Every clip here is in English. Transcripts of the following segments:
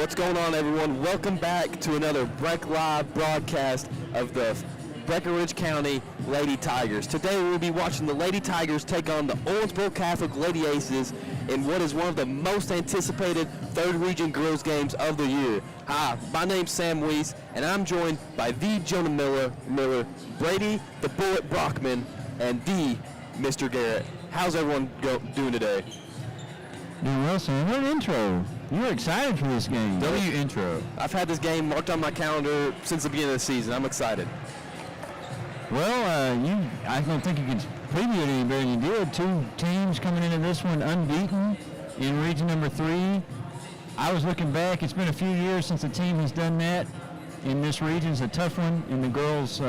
What's going on, everyone? Welcome back to another Breck Live broadcast of the Breckinridge County Lady Tigers. Today we'll be watching the Lady Tigers take on the Owensboro Catholic Lady Aces in what is one of the most anticipated third region girls games of the year. Hi, my name's Sam Weiss, and I'm joined by the Jonah Miller, Brady the Bullet Brockman, and the Mr. Garrett. How's everyone doing today? Doing well, Sam. What an intro. You're excited for this game. W intro. I've had this game marked on my calendar since the beginning of the season. I'm excited. Well, I don't think you could preview it any better than you did. Two teams coming into this one unbeaten in region number 3. I was looking back. It's been a few years since a team has done that in this region. It's a tough one in the girls'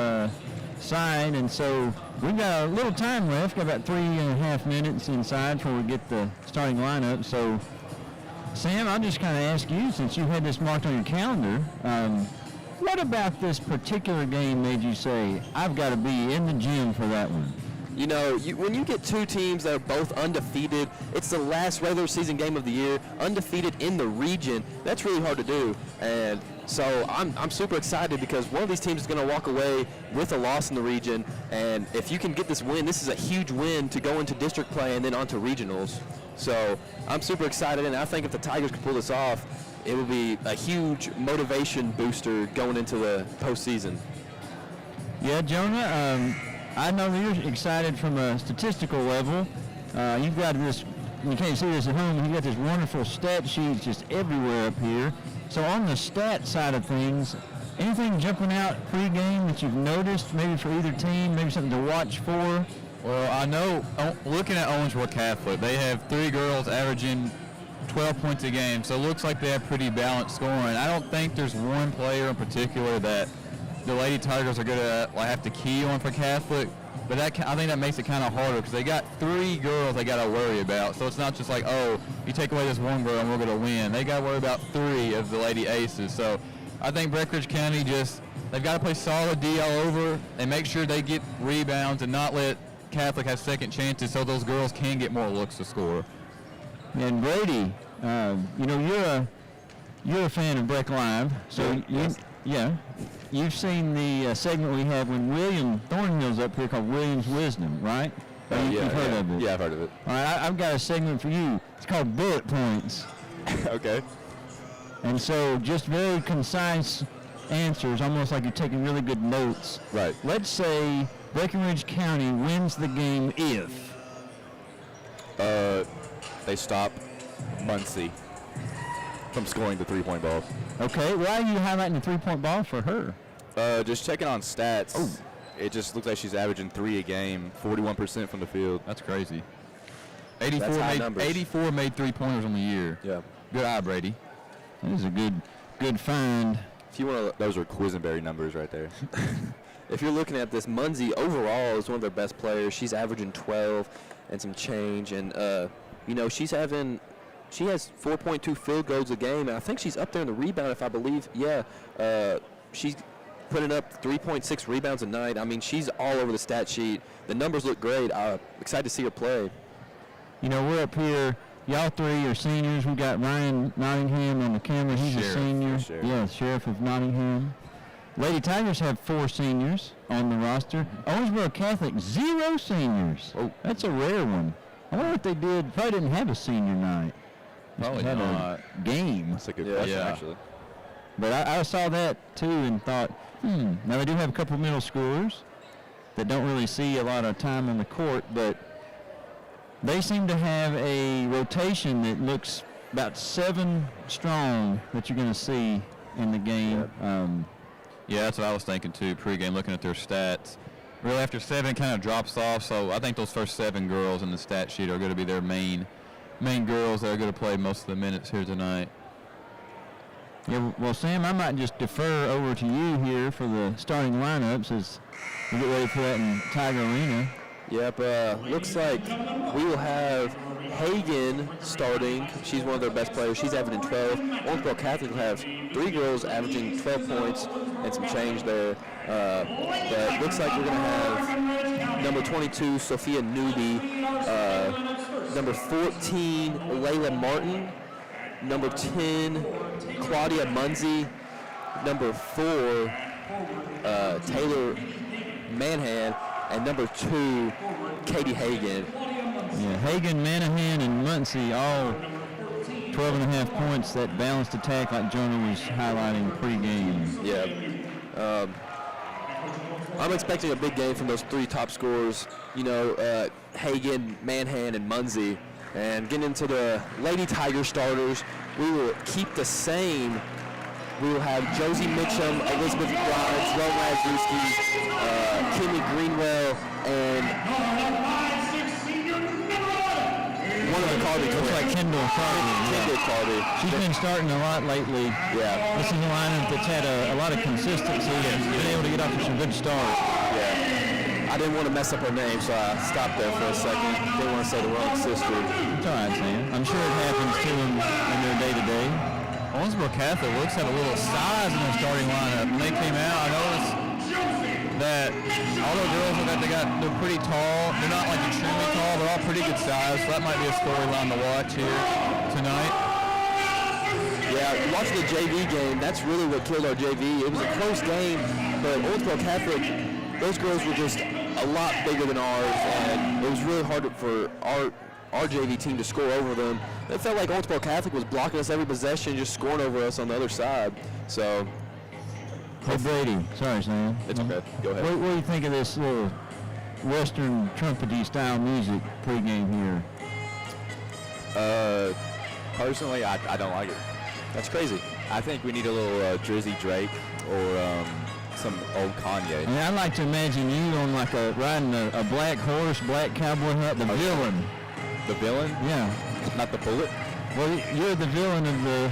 side, and so we've got a little time left. Got about 3.5 minutes inside before we get the starting lineup. So, Sam, I'll just kind of ask you, since you had this marked on your calendar, what about this particular game made you say, I've got to be in the gym for that one? You know, when you get two teams that are both undefeated, it's the last regular season game of the year, undefeated in the region. That's really hard to do. And so I'm super excited because one of these teams is going to walk away with a loss in the region. And if you can get this win, this is a huge win to go into district play and then onto regionals. So I'm super excited, and I think if the Tigers can pull this off, it will be a huge motivation booster going into the postseason. Yeah, Jonah, I know that you're excited from a statistical level. You've got this, you can't see this at home, you've got this wonderful stat sheet just everywhere up here. So on the stat side of things, anything jumping out pregame that you've noticed, maybe for either team, maybe something to watch for? Well, I know, looking at Owensboro Catholic, they have 3 girls averaging 12 points a game, so it looks like they have pretty balanced scoring. I don't think there's one player in particular that the Lady Tigers are going to have to key on for Catholic, but I think that makes it kind of harder because they got 3 girls they got to worry about. So it's not just like, oh, you take away this one girl and we're going to win. They got to worry about 3 of the Lady Aces. So I think Breckinridge County they've got to play solid D all over and make sure they get rebounds and not let Catholic have second chances so those girls can get more looks to score. And Brady, you're a fan of Breck Live, so you've seen the segment we have when William Thornhill's up here called William's Wisdom, right? You've heard of it. Yeah, I've heard of it. All right, I've got a segment for you. It's called Bullet Points. Okay. And so just very concise answers, almost like you're taking really good notes. Right. Let's say Breckinridge County wins the game if? They stop Muncie from scoring the 3-point ball. Okay, why are you highlighting the 3-point ball for her? Just checking on stats. Oh. It just looks like she's averaging 3 a game, 41% from the field. That's crazy. 84 made 3-pointers on the year. Yeah. Good eye, Brady. That is a good find. If you want to, those are Quisenberry numbers right there. If you're looking at this, Muncie overall is one of their best players. She's averaging 12 and some change, and she has 4.2 field goals a game, and I think she's up there in the rebound, if I believe. Yeah, she's putting up 3.6 rebounds a night. I mean, she's all over the stat sheet. The numbers look great. I'm excited to see her play. You know, we're up here. Y'all 3 are seniors. We got Ryan Nottingham on the camera. He's a senior. Yeah, Sheriff of Nottingham. Lady Tigers have 4 seniors on the roster. Owensboro Catholic, 0 seniors. Oh, that's a rare one. I wonder what they did. Probably didn't have a senior night. Probably had not. A game. That's a good question, actually. But I saw that, too, and thought, Now, they do have a couple of middle schoolers that don't really see a lot of time on the court, but they seem to have a rotation that looks about 7 strong that you're going to see in the game. Yeah, that's what I was thinking, too, pregame, looking at their stats. Really, after 7 kind of drops off, so I think those first 7 girls in the stat sheet are going to be their main girls that are going to play most of the minutes here tonight. Yeah, well, Sam, I might just defer over to you here for the starting lineups as we get ready for that in Tiger Arena. Yep, looks like we will have Hagan starting. She's one of their best players. She's averaging 12. Owensboro Catholic will have 3 girls averaging 12 points and some change there. But looks like we're going to have number 22, Sophia Newby, number 14, Layla Martin, number 10, Claudia Munzie, number 4, Taylor Manhan, and number 2, Katie Hagan. Yeah, Hagan, Manahan, and Muncie all 12.5 points. That balanced attack like Jonah was highlighting pregame. Yeah. I'm expecting a big game from those 3 top scorers, Hagan, Manhan, and Munzie. And getting into the Lady Tiger starters, we will keep the same. We will have Josie Mitchum, Elizabeth Grimes, Rowan Radzuski, Kimmy Greenwell, and one of the Carby twins. Looks like Kendall Carby. Kendall Carby. She's been starting a lot lately. Yeah. This is a lineup that's had a lot of consistency and been able to get off to some good starts. Yeah. I didn't want to mess up her name, so I stopped there for a second. Didn't want to say the wrong sister. It's all right, Sam. I'm sure it happens to them in their day-to-day. Owensboro Catholic looks had a little size in their starting lineup. When they came out, I noticed that all the girls they're pretty tall. They're not like extremely tall, but all pretty good size. So that might be a storyline to watch here tonight. Yeah, watching the JV game, that's really what killed our JV. It was a close game, but Owensboro Catholic, those girls were just a lot bigger than ours, and it was really hard for our JV team to score over them. It felt like Owensboro Catholic was blocking us every possession, just scoring over us on the other side. So, Hey, Brady. Sorry, Sam. it's okay. Go ahead. What do you think of this little Western trumpety style music pregame here? Personally, I don't like it. That's crazy. I think we need a little Drizzy Drake or some old Kanye. And I'd like to imagine you on like riding a black horse, black cowboy hat, the villain. The villain? Yeah. Not the bullet? Well, you're the villain we're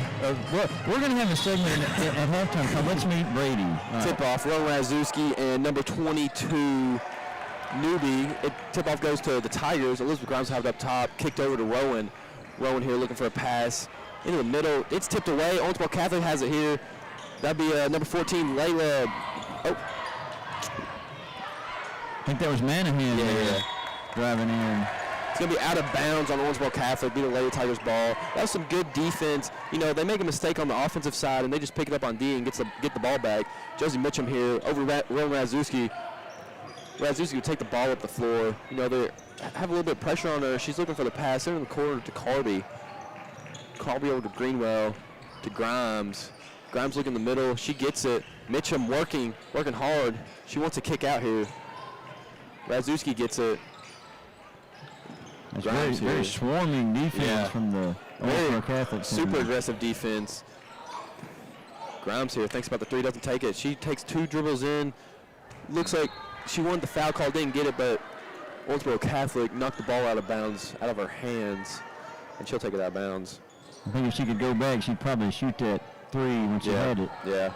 going to have a segment at halftime called Let's Meet Brady. Tip-off, Rowan Radzuski and number 22, Newbie. Tip-off goes to the Tigers. Elizabeth Grimes have it up top, kicked over to Rowan. Rowan here looking for a pass into the middle. It's tipped away. Owensboro Catholic has it here. That'd be number 14, Layla. Oh. I think that was Manahan there driving in. It's going to be out of bounds on Owensboro Catholic, be the Lady Tigers ball. That was some good defense. They make a mistake on the offensive side, and they just pick it up on D and get the ball back. Josie Mitchum here over Rowan Radzuski. Radzuski would take the ball up the floor. They have a little bit of pressure on her. She's looking for the pass in the corner to Carby. Carby over to Greenwell, to Grimes. Grimes looking in the middle. She gets it. Mitchum working hard. She wants to kick out here. Radzuski gets it. That's very swarming defense from the Owensboro Catholic team. Super aggressive defense. Grimes here thinks about the 3, doesn't take it. She takes 2 dribbles in. Looks like she wanted the foul call, didn't get it, but Owensboro Catholic knocked the ball out of bounds, out of her hands, and she'll take it out of bounds. I think if she could go back, she'd probably shoot that 3 when she had it. Yeah.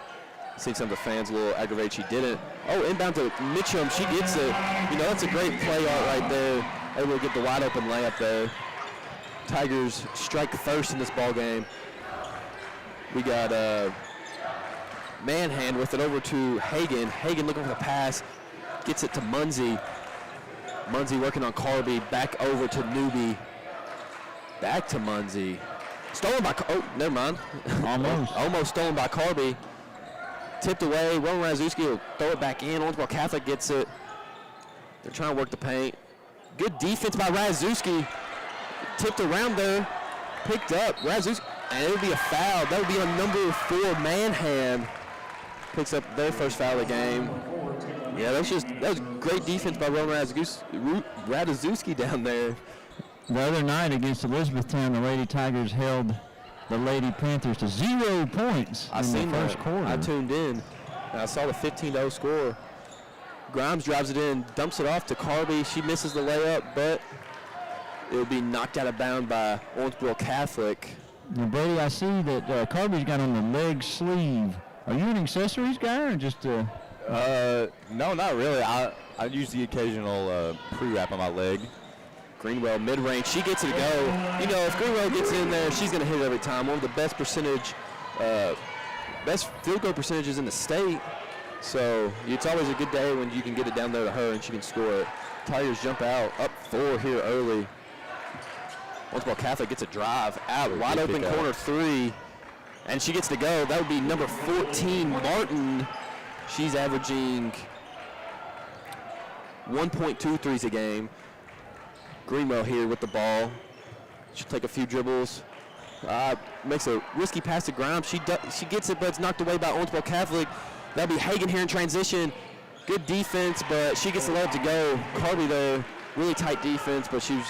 See some of the fans a little aggravated she didn't. Oh, inbound to Mitchum. She gets it. That's a great play art right there. Able to get the wide open layup there. Tigers strike first in this ball game. We got Manhan with it over to Hagan. Hagan looking for the pass. Gets it to Munzie. Munzie working on Carby. Back over to Newbie. Back to Munzie. Stolen by, never mind. Almost stolen by Carby. Tipped away. Rowan Radzuski will throw it back in. Owensboro Catholic gets it. They're trying to work the paint. Good defense by Radzuski. Tipped around there. Picked up. Radzuski. And it would be a foul. That would be on number 4, Manhan. Picks up their first foul of the game. Yeah, that was great defense by Rowan Radzuski down there. The other night against Elizabethtown, the Lady Tigers held the Lady Panthers to 0 points in the first quarter. I tuned in, and I saw the 15-0 score. Grimes drives it in, dumps it off to Carby. She misses the layup, but it will be knocked out of bounds by Owensboro Catholic. Now, Brady, I see that Carby's got on the leg sleeve. Are you an accessories guy or just No, not really. I use the occasional pre-wrap on my leg. Greenwell mid-range, she gets it to go. If Greenwell gets in there, she's going to hit it every time. One of the best best field goal percentages in the state. So it's always a good day when you can get it down there to her and she can score it. Tigers jump out, up 4 here early. Owensboro Catholic gets a drive out, wide Good open pick out. corner 3, and she gets to go. That would be number 14, Martin. She's averaging 1.2 threes a game. Greenwell here with the ball. She'll take a few dribbles. Makes a risky pass to Grimes. She gets it, but it's knocked away by Owensboro Catholic. That'll be Hagan here in transition. Good defense, but she gets the love to go. Carby there, really tight defense, but she was.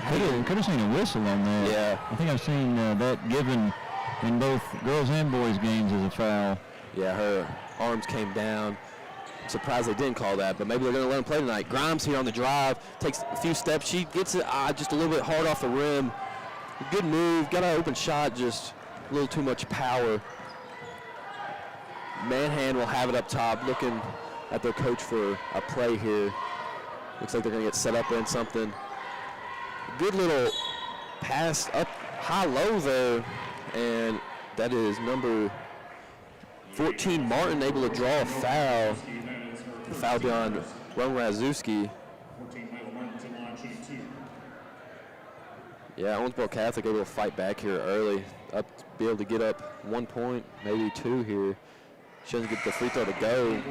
Could have seen a whistle on that. Yeah. I think I've seen that given in both girls and boys games as a foul. Yeah, her arms came down. I'm surprised they didn't call that, but maybe they're going to let him play tonight. Grimes here on the drive, takes a few steps. She gets it just a little bit hard off the rim. Good move, got an open shot, just a little too much power. Manhan will have it up top, looking at their coach for a play here. Looks like they're going to get set up in something. Good little pass up high-low there, and that is number 14, Martin, able to draw a foul. The foul be on Rowan Razuski. Yeah, Owensboro Catholic able to fight back here early, be able to get up 1 point, maybe 2 here. She doesn't get the free throw to go.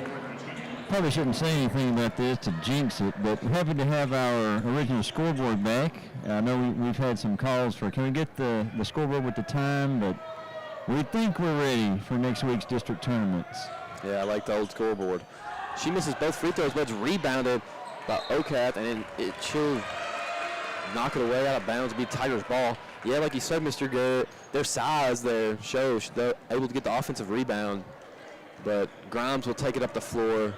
Probably shouldn't say anything about this to jinx it, but we're happy to have our original scoreboard back. I know we've had some calls for, can we get the scoreboard with the time, but we think we're ready for next week's district tournaments. Yeah, I like the old scoreboard. She misses both free throws, but it's rebounded by OCAT, and she'll knock it away out of bounds, be Tiger's ball. Yeah, like you said, Mr. Garrett, their size there shows they're able to get the offensive rebound, but Grimes will take it up the floor.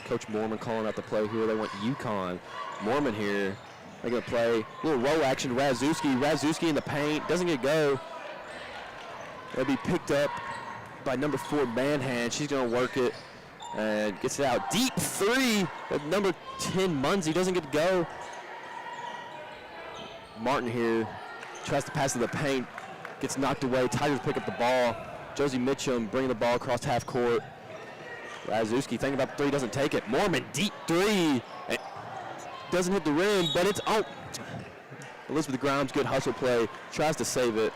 Coach Mormon calling out the play here. They want UConn. Mormon here. They're going to play a little roll action. Razuski in the paint. Doesn't get go. It'll be picked up by number 4, Manhan. She's going to work it and gets it out. Deep 3. Number 10, Munsey doesn't get to go. Martin here tries to pass to the paint. Gets knocked away. Tigers pick up the ball. Josie Mitchum bringing the ball across half court. Razuski thinking about the 3, doesn't take it. Mormon, deep 3. It doesn't hit the rim, but it's out. Elizabeth Grimes, good hustle play. Tries to save it,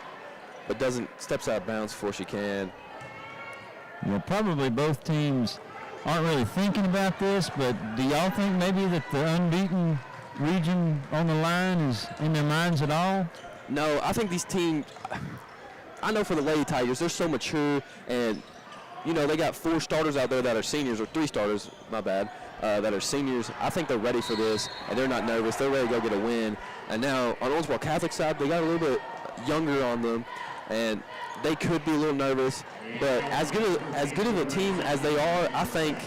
but steps out of bounds before she can. Well, probably both teams aren't really thinking about this, but do y'all think maybe that the unbeaten region on the line is in their minds at all? No, I think these teams, I know for the Lady Tigers, they're so mature, and you know, they got 4 starters out there that are seniors, or 3 starters, my bad, that are seniors. I think they're ready for this, and they're not nervous. They're ready to go get a win. And now, on Owensboro Catholic side, they got a little bit younger on them, and they could be a little nervous. But as good of a team as they are, I think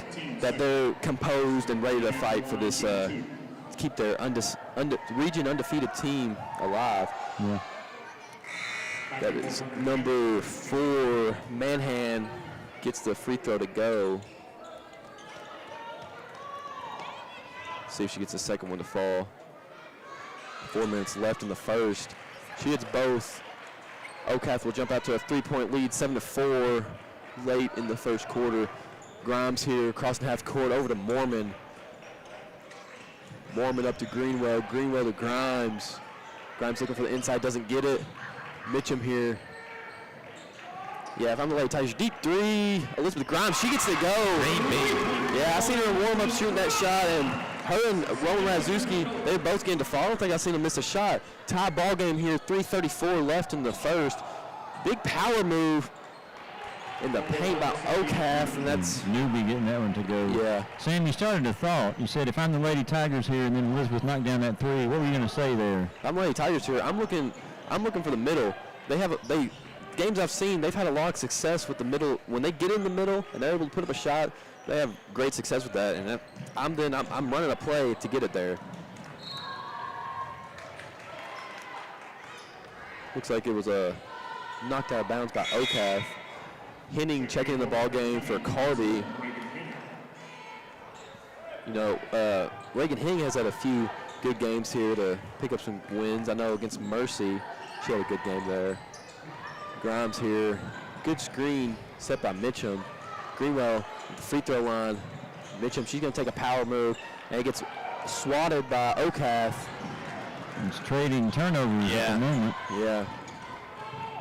that they're composed and ready to fight for this, to keep their region undefeated team alive. Yeah. That is number 4, Manhan. Gets the free throw to go. See if she gets the second one to fall. 4 minutes left in the first. She hits both. OCAF will jump out to a 3-point lead, 7-4, late in the first quarter. Grimes here, crossing half court, over to Mormon. Mormon up to Greenwell. Greenwell to Grimes. Grimes looking for the inside, doesn't get it. Mitchum here. Yeah, if I'm the Lady Tigers, deep 3. Elizabeth Grimes, she gets to go. Yeah, I seen her in warm-up shooting that shot, and her and Rowan Razuski, they're both getting to fall. I don't think I've seen them miss a shot. Tie ball game here, 3:34 left in the first. Big power move in the paint by OCAF, and that's Newbie getting that one to go. Yeah. Sam, you started a thought. You said if I'm the Lady Tigers here and then Elizabeth knocked down that 3, what were you going to say there? I'm Lady Tigers here. I'm looking for the middle. Games I've seen, they've had a lot of success with the middle. When they get in the middle and they're able to put up a shot, they have great success with that. And I'm running a play to get it there. Looks like it was knocked out of bounds by OCAF. Henning checking in the ball game for Carby. You know, Reagan Henning has had a few good games here to pick up some wins. I know against Mercy, she had a good game there. Grimes here, good screen set by Mitchum. Greenwell at the free throw line. Mitchum, she's going to take a power move, and it gets swatted by OCAF. It's trading turnovers at the moment. Yeah.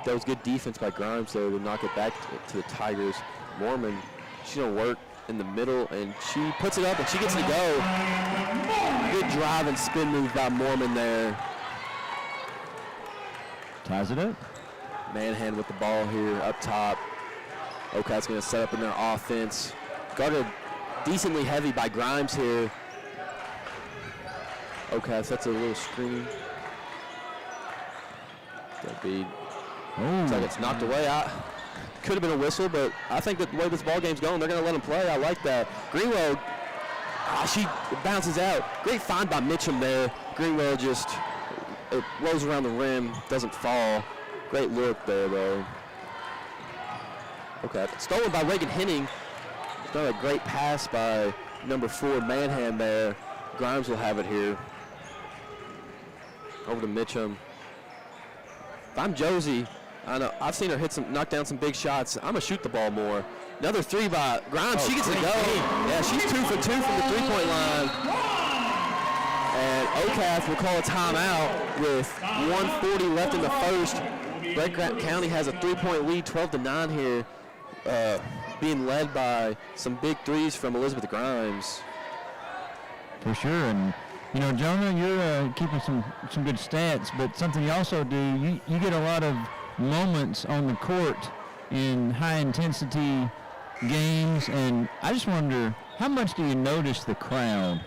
That was good defense by Grimes there to knock it back to the Tigers. Mormon, she's going to work in the middle, and she puts it up, and she gets it to go. Good drive and spin move by Mormon there. Ties it up. Manhand with the ball here up top. Okat's going to set up in their offense. Guarded decently heavy by Grimes here. Okat sets a little screen. That beat. Looks like it's knocked away. Could have been a whistle, but I think that the way this ball game's going, they're going to let him play. I like that. Greenwell, she bounces out. Great find by Mitchum there. Greenwell just it rolls around the rim, doesn't fall. Great look there, though. Okay, stolen by Reagan Henning. It's not a great pass by number 4, Manhand there. Grimes will have it here. Over to Mitchum. If I'm Josie, I know I've seen her knock down some big shots. I'm gonna shoot the ball more. Another 3 by Grimes. She gets to go. Yeah, she's 2 for 2 from the 3-point line. And OCAF will call a timeout with 1:40 left in the first. Brett County has a 3-point lead, 12-9 here, being led by some big threes from Elizabeth Grimes. For sure, and you know, Jonah, you're keeping some good stats, but something you also do, you get a lot of moments on the court in high-intensity games, and I just wonder, how much do you notice the crowd?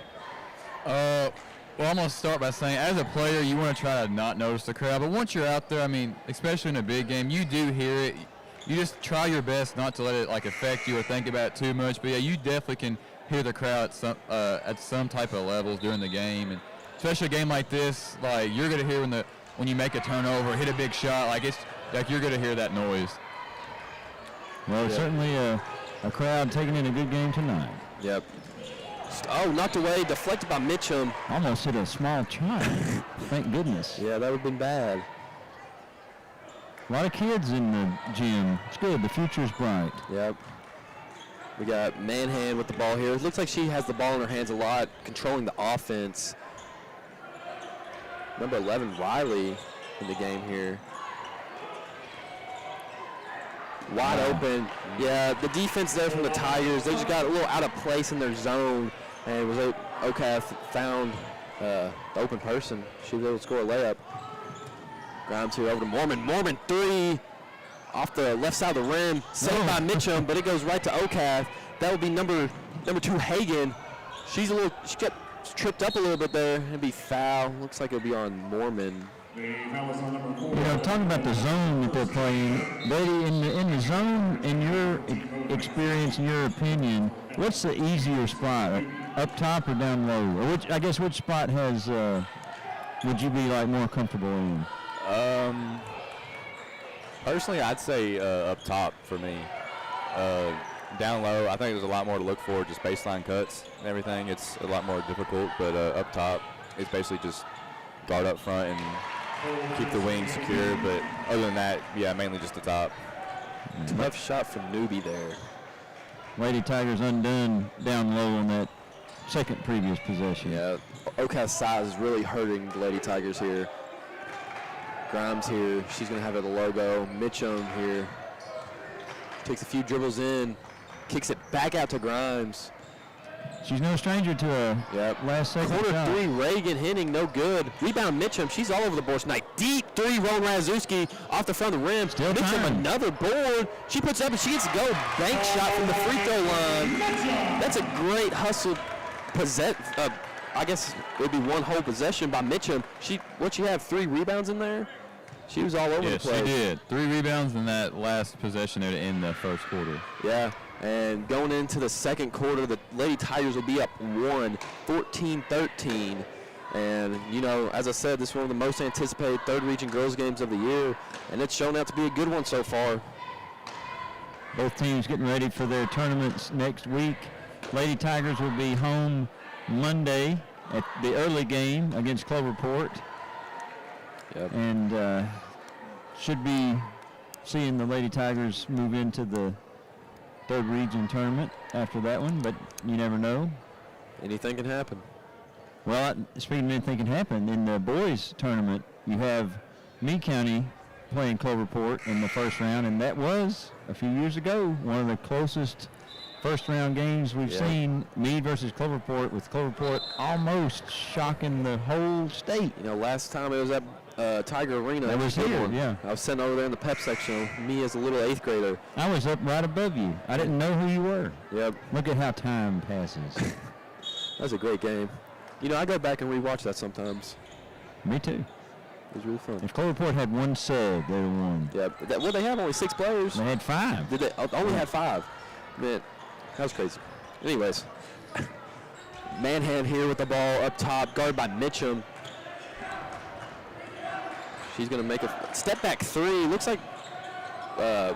Well, I'm going to start by saying, as a player, you want to try to not notice the crowd, but once you're out there, I mean, especially in a big game, you do hear it. You just try your best not to let it, like, affect you or think about it too much, but, yeah, you definitely can hear the crowd at some type of levels during the game, and especially a game like this, like you're gonna hear when you make a turnover, hit a big shot, like it's like you're gonna hear that noise. Well, certainly a crowd taking in a good game tonight. Yep. Oh, knocked away, deflected by Mitchum. Almost hit a small child. Thank goodness. Yeah, that would have been bad. A lot of kids in the gym. It's good. The future's bright. Yep. We got Manhand with the ball here. It looks like she has the ball in her hands a lot, controlling the offense. Number 11, Riley, in the game here. Wide open. Yeah, the defense there from the Tigers, they just got a little out of place in their zone. And was OCAF found the open person. She was able to score a layup. Grimes here over to Mormon. Mormon 3. Off the left side of the rim, saved by Mitchum, but it goes right to OCAF. That would be number 2, Hagan. She got tripped up a little bit there. It'd be foul. Looks like it'll be on Mormon. You know, talking about the zone that they're playing, Brady, in the zone, in your experience, in your opinion, what's the easier spot, up top or down low? Or which spot would you be like more comfortable in? Personally, I'd say up top for me. Down low, I think there's a lot more to look for, just baseline cuts and everything. It's a lot more difficult, but up top, it's basically just guard up front and keep the wing secure. But other than that, yeah, mainly just the top. Tough shot from Newbie there. Lady Tigers undone down low on that second previous possession. Yeah, OCAF's size is really hurting the Lady Tigers here. Grimes here, she's going to have it the logo. Mitchum here. Takes a few dribbles in, kicks it back out to Grimes. She's no stranger to a last second Corner shot. 3, Reagan Henning, no good. Rebound Mitchum, she's all over the board tonight. Deep 3, Rowan Razuski off the front of the rim. Still Mitchum, time. another board. She puts it up and she gets to go. Bank shot from the free throw line. That's a great hustle. I guess it would be one whole possession by Mitchum. She have 3 rebounds in there? She was all over the place. Yes, she did. 3 rebounds in that last possession there to end the first quarter. Yeah, and going into the second quarter, the Lady Tigers will be up 1, 14-13. And, you know, as I said, this is one of the most anticipated third region girls games of the year, and it's shown out to be a good one so far. Both teams getting ready for their tournaments next week. Lady Tigers will be home Monday at the early game against Cloverport. Yep. And should be seeing the Lady Tigers move into the third region tournament after that one, but you never know. Anything can happen. Well, speaking of anything can happen, in the boys tournament, you have Meade County playing Cloverport in the first round, and that was, a few years ago, one of the closest first-round games we've seen. Meade versus Cloverport, with Cloverport almost shocking the whole state. You know, last time it was at Tiger Arena. That was here, yeah. I was sitting over there in the pep section, me as a little 8th grader. I was up right above you. I didn't know who you were. Yep. Look at how time passes. That was a great game. You know, I go back and rewatch that sometimes. Me too. It was really fun. If Cloverport had one sub, they would have won. Yeah, well, they have only 6 players. They had 5. Did they only had 5? Man, that was crazy. Anyways, Manhan here with the ball up top, guarded by Mitchum. She's going to make a step back 3. Looks like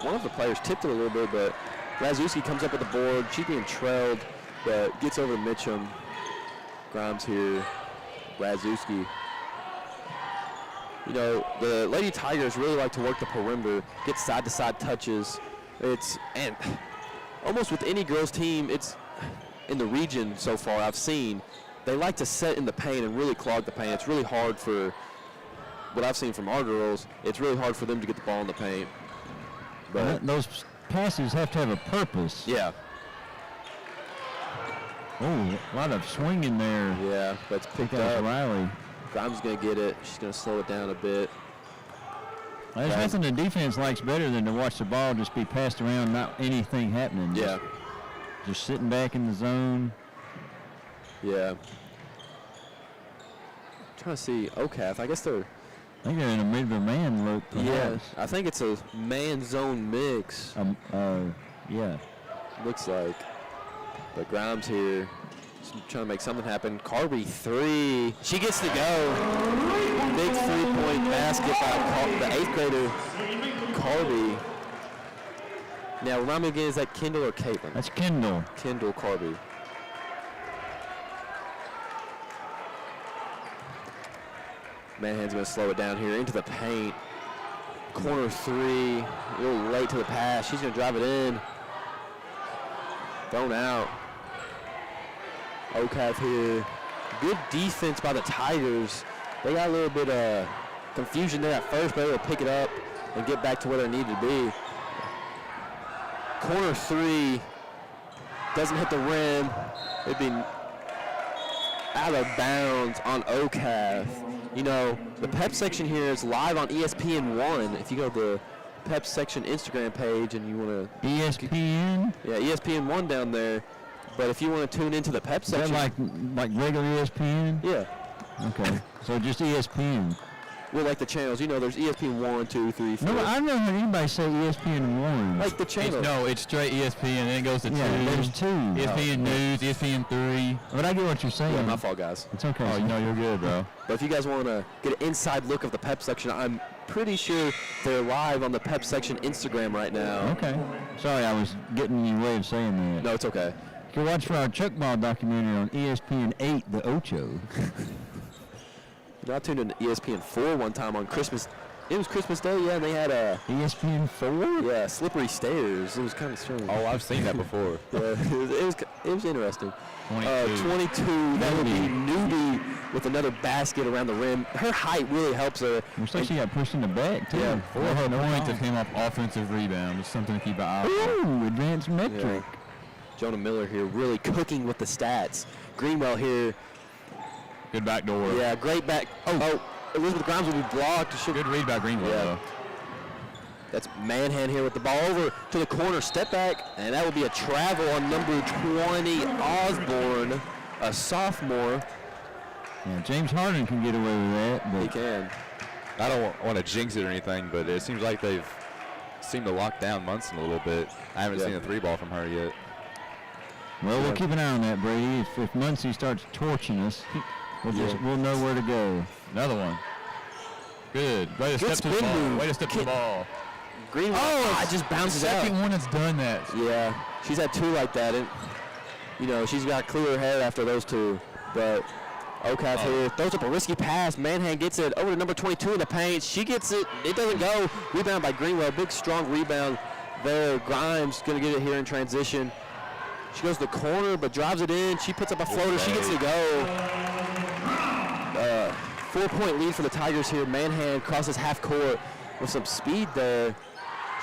one of the players tipped it a little bit, but Razuski comes up with the board. She's being trailed, but gets over to Mitchum. Grimes here, Razuski. You know, the Lady Tigers really like to work the perimeter, get side-to-side touches. And almost with any girls team, it's in the region so far I've seen, they like to set in the paint and really clog the paint. It's really hard for what I've seen from our girls. It's really hard for them to get the ball in the paint. But those passes have to have a purpose. yeah, Oh, a lot of swinging there. yeah, but it's I picked think that up. was Riley. Grimes is going to get it. She's going to slow it down a bit. There's nothing the defense likes better than to watch the ball just be passed around, not anything happening. Yeah, Just sitting back in the zone. yeah. Trying to see OCAF. I guess they're. I think they're in a mid-man look. Yeah, Perhaps. I think it's a man-zone mix. Yeah. Looks like. But Grimes here, trying to make something happen. Carby 3. She gets to go. Big 3-point basket by the 8th grader, Carby. Now, remind me again, is that Kendall or Caitlin? That's Kendall. Kendall Carby. Manhan's going to slow it down here into the paint. Corner 3, a little late to the pass. She's going to drive it in. Thrown out. OCAF here. Good defense by the Tigers. They got a little bit of confusion there at first, but they will pick it up and get back to where they need to be. Corner 3 doesn't hit the rim. It'd be out of bounds on OCAF. You know, the Pep section here is live on ESPN1. If you go to the Pep section Instagram page and you want to... ESPN? Yeah, ESPN1 down there. But if you want to tune into the Pep Is that section... like regular ESPN? Yeah. Okay. So just ESPN. Well, like the channels. You know, there's ESPN 1, 2, 3, 4. No, I've never heard anybody say ESPN 1. Like the channel. No, it's straight ESPN, and then it goes to Yeah, 2. there's 2. ESPN News, ESPN 3. But I get what you're saying. Yeah, my fault, guys. It's okay. Oh, you know you're good, bro. But if you guys want to get an inside look of the Pep section, I'm pretty sure they're live on the Pep section Instagram right now. Okay. Sorry, I was getting in your way of saying that. No, it's okay. You can watch for our Chuck Ball documentary on ESPN 8, The Ocho. You know, I tuned in to ESPN 4 one time on Christmas. It was Christmas Day, yeah, and they had ESPN 4? yeah, slippery stairs. It was kind of strange. Oh, I've seen that before. Yeah, it was interesting. 22. 22. That would be Newbie with another basket around the rim. Her height really helps her. Looks like she got pushed in the back, too. Yeah, 4 of her points have came off offensive rebound. It's something to keep an eye on. Ooh, advanced metric. Jonah Miller here really cooking with the stats. Greenwell here. Good back door. Yeah, great back. Oh, Elizabeth Grimes will be blocked. Good read by Greenville, Yeah. though. That's Manhan here with the ball over to the corner. Step back, and that will be a travel on number 20, Osborne, a sophomore. Yeah, James Harden can get away with that, but He can. I don't want to jinx it or anything, but it seems like they've seemed to lock down Munson a little bit. I haven't seen a 3-ball from her yet. well, we'll keep an eye on that, Brady. If Muncie starts torching us, we'll know where to go. Another one. Good. Way to Good step to the spin ball. move. Way to step to the ball. Greenwell, it just bounces out. Second one that's done that. Yeah, she's had 2 like that. And, you know, she's got clearer hair after those 2. But OCAF here throws up a risky pass. Manhan gets it over to number 22 in the paint. She gets it. It doesn't go. Rebound by Greenwell. Big, strong rebound there. Grimes going to get it here in transition. She goes to the corner but drives it in. She puts up a floater. She gets to go. 4-point lead for the Tigers here. Manhan crosses half court with some speed there.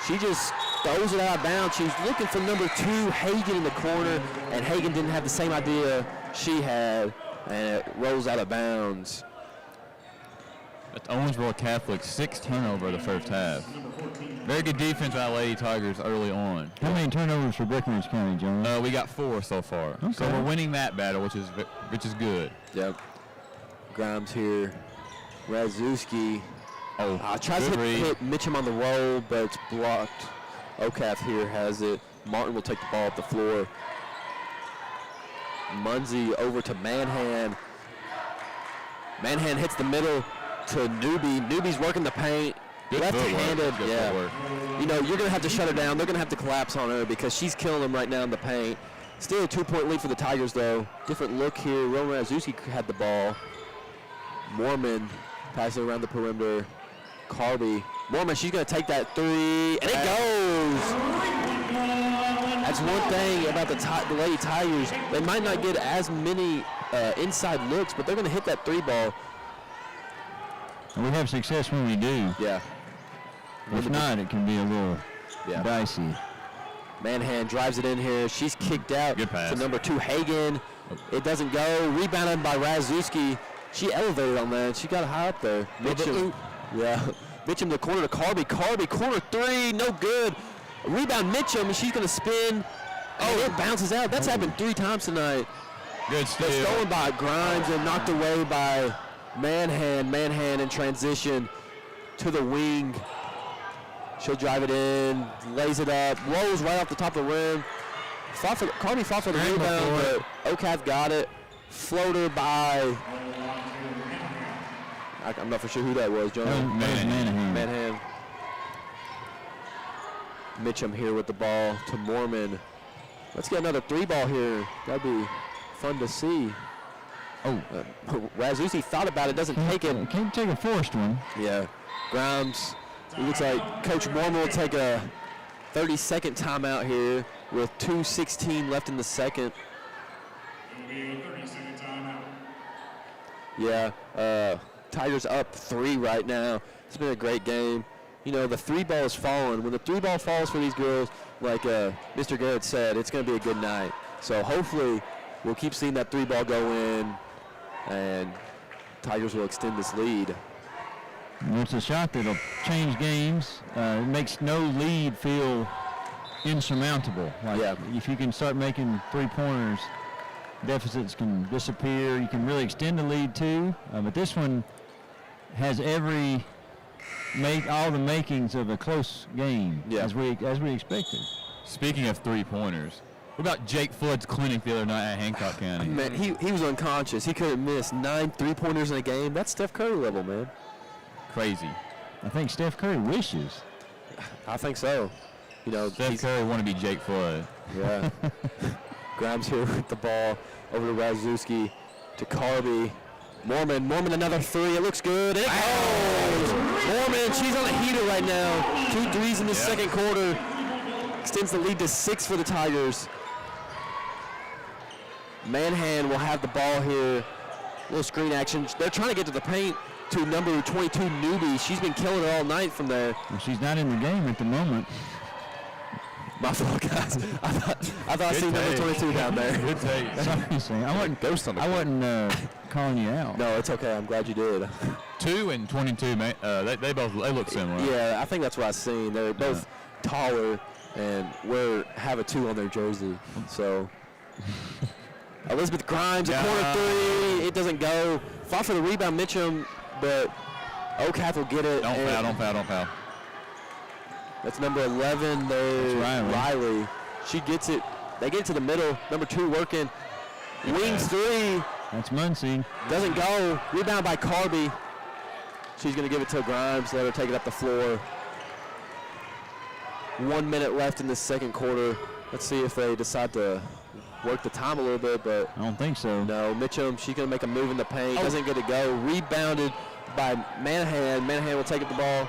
She just throws it out of bounds. She was looking for number 2, Hagan, in the corner, and Hagan didn't have the same idea she had, and it rolls out of bounds. That's Owensboro Catholic, 6 turnover the first half. Very good defense by Lady Tigers early on. How many turnovers for Breckinridge County, John? We got 4 so far. Okay. So we're winning that battle, which is good. Yep. Grimes here. Razewski tries to hit Mitchum on the roll, but it's blocked. Okath here has it. Martin will take the ball up the floor. Munzie over to Manhan. Manhan hits the middle to Newbie. Newbie's working the paint. Left-handed, yeah. You know, you're going to have to shut her down. They're going to have to collapse on her because she's killing them right now in the paint. Still a 2-point lead for the Tigers, though. Different look here. Roman Razewski had the ball. Mormon passing around the perimeter. Carby. Mormon, she's going to take that 3, and it goes! That's one thing about the Lady Tigers. They might not get as many inside looks, but they're going to hit that 3 ball. We have success when we do. Yeah. If not, it can be a little dicey. Manhan drives it in here. She's kicked out Good pass. to number 2, Hagan. It doesn't go. Rebounded by Razewski. She elevated on that. She got high up there. Mitchum. Yeah. Mitchum the corner to Carby. Carby, corner 3, no good. Rebound Mitchum, she's going to spin. Oh, it bounces out. That's happened 3 times tonight. Good steal. That's stolen by Grimes and knocked away by Manhan. Manhan in transition to the wing. She'll drive it in, lays it up, rolls right off the top of the rim. Carby fought for the rebound, but Okath got it. Floater by, I'm not for sure who that was, John. Manhan. Mitchum here with the ball to Mormon. Let's get another 3 ball here. That'd be fun to see. Razewski thought about it, doesn't take it. Can't take a forced one. Yeah. Grimes, it looks like Coach Mormon will take a 30-second timeout here with 2:16 left in the second. Yeah, Tigers up 3 right now. It's been a great game. You know, the 3 ball is falling. When the 3 ball falls for these girls, like Mr. Garrett said, it's going to be a good night. So hopefully we'll keep seeing that 3 ball go in, and Tigers will extend this lead. It's a shot that'll change games. It makes no lead feel insurmountable. If you can start making 3-pointers, deficits can disappear. You can really extend the lead too. But this one has all the makings of a close game, as we expected. Speaking of 3-pointers, what about Jake Flood's clinic the other night at Hancock County? Man, he was unconscious. He could have missed 9 3-pointers in a game. That's Steph Curry level, man. Crazy. I think Steph Curry wishes. I think so. You know, Steph Curry want to be Jake Flood. Yeah. Grimes here with the ball over to Razewski to Carby. Mormon another 3. It looks good. It goes. Mormon, she's on a heater right now. 2 threes in the second quarter. Extends the lead to 6 for the Tigers. Manhan will have the ball here. Little screen action. They're trying to get to the paint to number 22, Newbie. She's been killing it all night from there. Well, she's not in the game at the moment. My fault, guys. I thought I seen number 22 down there. Good take. Sorry, I wasn't Ghost on the I wasn't calling you out. No, it's okay. I'm glad you did. 2 and 22, man. They look similar. Yeah, I think that's what I seen. They're both taller and have a 2 on their jersey. So Elizabeth Grimes, a corner 3. It doesn't go. Fought for the rebound, Mitchum, but Okath will get it. Don't foul. That's number 11 there, Riley. She gets it. They get it to the middle. Number 2 working. Wings 3. That's Muncie. Doesn't go. Rebound by Carby. She's going to give it to Grimes. Let her take it up the floor. 1 minute left in the second quarter. Let's see if they decide to work the time a little bit, but I don't think so. no. Mitchum, she's going to make a move in the paint. Doesn't get it go. Rebounded by Manahan. Manahan will take it the ball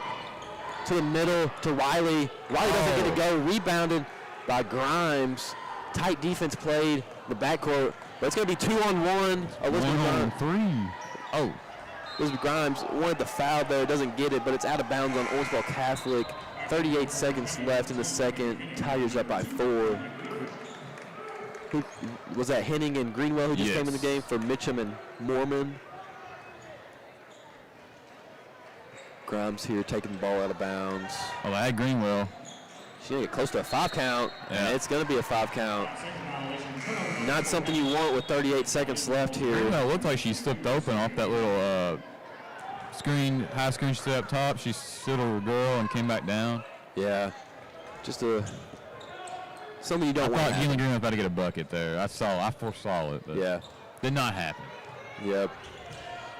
to the middle to Riley. Riley doesn't get it go. Rebounded by Grimes. Tight defense played in the backcourt. But it's going to be 2-on-1. Elizabeth 1-on-3. Oh. Elizabeth Grimes wanted the foul there, doesn't get it, but it's out of bounds on Owensboro Catholic. 38 seconds left in the second. Tigers up by 4. Who was that? Henning and Greenwell who just came in the game for Mitchum and Mormon. Grimes here taking the ball out of bounds. Oh, I had Greenwell. She's going to get close to a 5 count, and it's going to be a 5 count. Not something you want with 38 seconds left here. Greenwell looked like she slipped open off that little high screen she up top. She stood over a girl and came back down. Yeah, just something you don't want. I thought Gillian Green was about to get a bucket there. I foresaw it, but did not happen. Yep.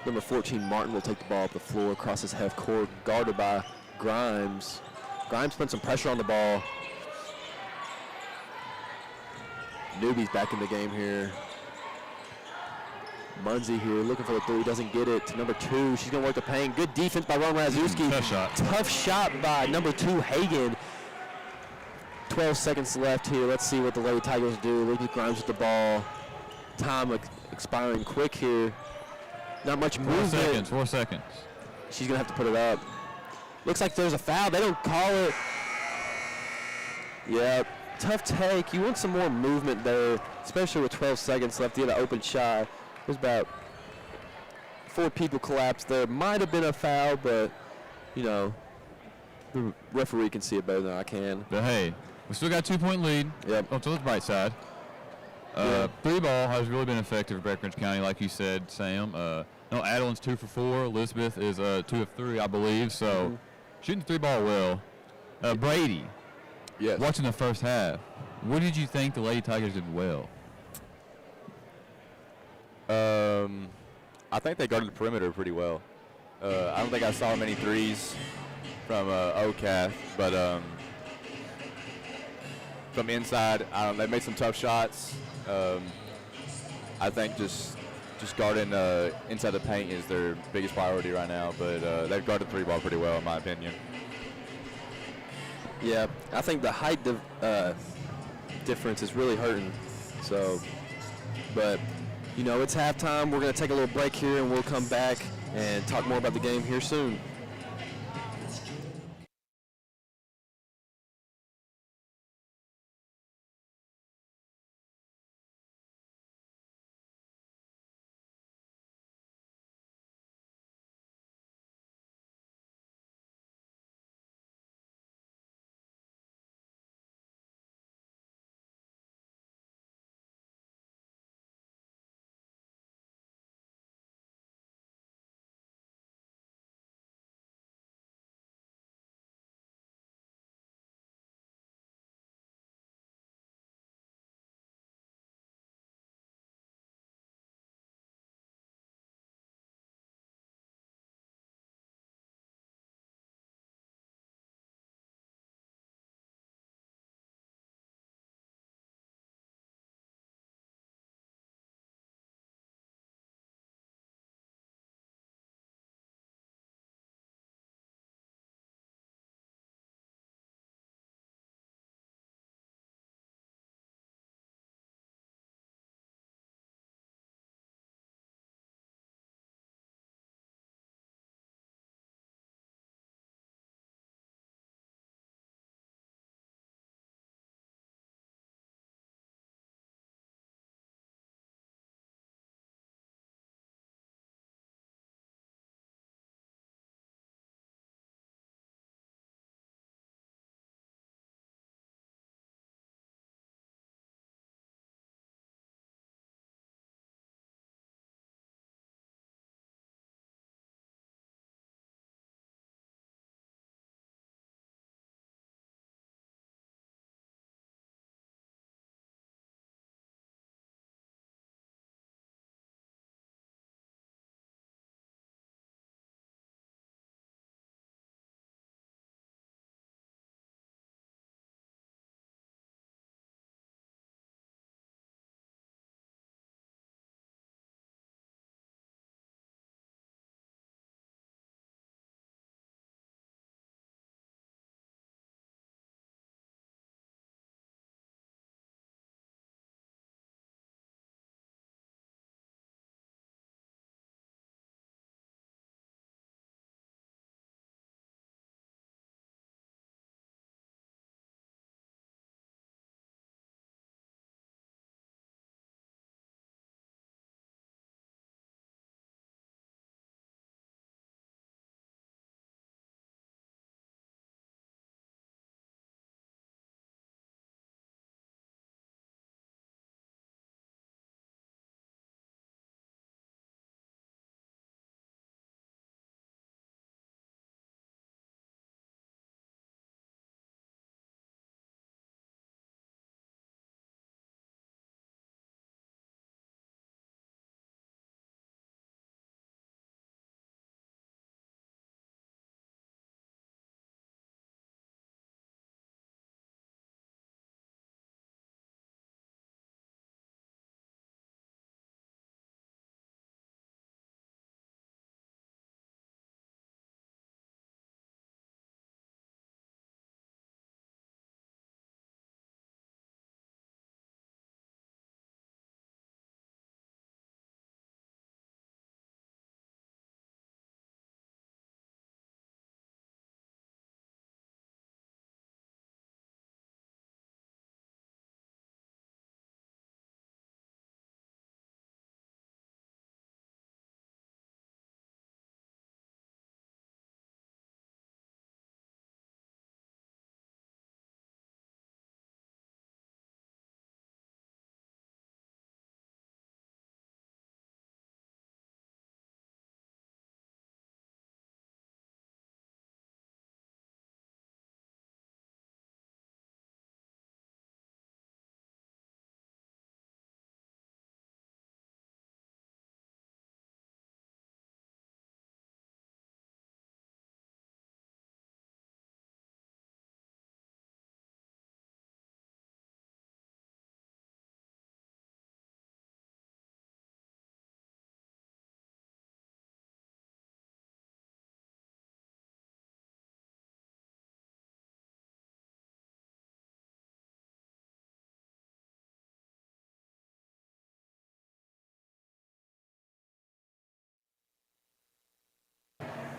Number 14, Martin will take the ball up the floor, crosses half court, guarded by Grimes. Grimes put some pressure on the ball. Newbie's back in the game here. Munsey here looking for the 3, doesn't get it. Number 2, she's going to work the paint. Good defense by Ron Razewski. Tough shot. Tough shot by number 2, Hagan. 12 seconds left here. Let's see what the Lady Tigers do. Lucas Grimes with the ball. Time expiring quick here. Not much movement. 4 seconds. She's going to have to put it up. Looks like there's a foul. They don't call it. Yeah, tough take. You want some more movement there, especially with 12 seconds left. You had an open shot. There's about 4 people collapsed there. Might have been a foul, but, you know, the referee can see it better than I can. But, hey, we still got a 2-point lead. Yep. Up to the bright side. 3 ball has really been effective for Breckenridge County, like you said, Sam. No, Adeline's 2 for 4. Elizabeth is 2 of 3, I believe. So, shooting the 3 ball well. Brady, watching the first half, what did you think the Lady Tigers did well? I think they guarded the perimeter pretty well. I don't think I saw many threes from OCAF, but from inside, they made some tough shots. I think just guarding inside the paint is their biggest priority right now, but they've guarded the 3 ball pretty well, in my opinion. Yeah, I think the height difference is really hurting. So, but, you know, it's halftime. We're going to take a little break here, and we'll come back and talk more about the game here soon.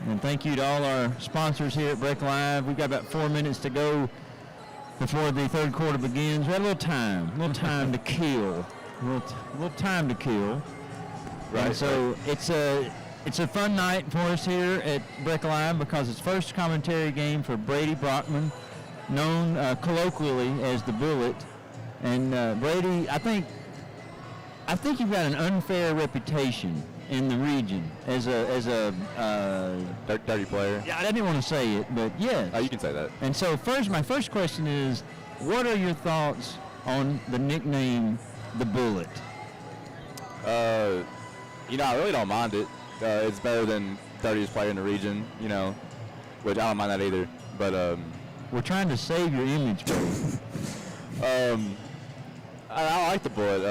And thank you to all our sponsors here at Break Live. We've got about 4 minutes to go before the third quarter begins. We have a little time to kill. A little time to kill. Right. And so it's a fun night for us here at Break Live because it's first commentary game for Brady Brockman, known colloquially as the Bullet. And Brady, I think you've got an unfair reputation in the region as a Dirty player. Yeah, I didn't want to say it, but yes. Oh, you can say that. And so my first question is, what are your thoughts on the nickname the Bullet? I really don't mind it. It's better than dirtiest player in the region, which I don't mind that either. But we're trying to save your image, Brady. I like the Bullet.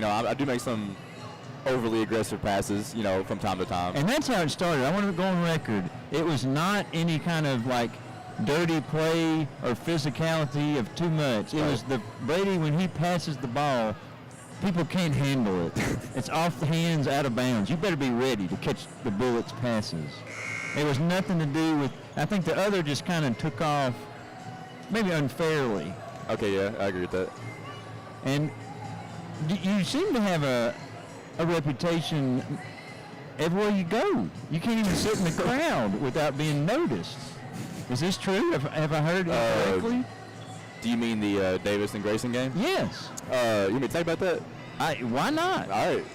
I do make some overly aggressive passes, from time to time. And that's how it started. I want to go on record. It was not any kind of like dirty play or physicality of too much. It was the Brady, when he passes the ball, people can't handle it. It's off the hands, out of bounds. You better be ready to catch the Bullet's passes. It was nothing to do with, I think the other just kind of took off maybe unfairly. Okay, yeah, I agree with that. And you seem to have a reputation everywhere you go. You can't even sit in the crowd without being noticed. Is this true? Have I heard it correctly? Do you mean the Davis and Grayson game? Yes. You want me to talk about that? Why not? All right.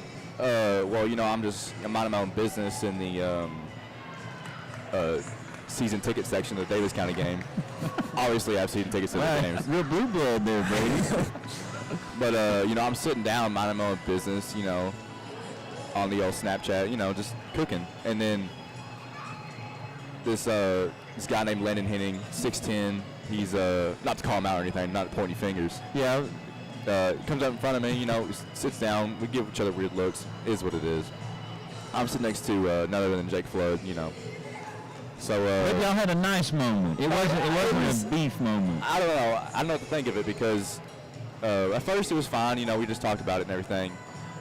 Well, I'm minding my own business in the season ticket section of the Davis County game. Obviously, I have season tickets to the games. Real blue blood there, Brady. But, I'm sitting down minding my own business, on the old Snapchat, just cooking. And then this guy named Landon Henning, 6'10", he's, not to call him out or anything, not pointing fingers. Yeah. Comes up in front of me, sits down. We give each other weird looks. Is what it is. I'm sitting next to none other than Jake Flood, So maybe y'all had a nice moment. It wasn't a beef moment. I don't know. I don't know what to think of it because at first it was fine. We just talked about it and everything.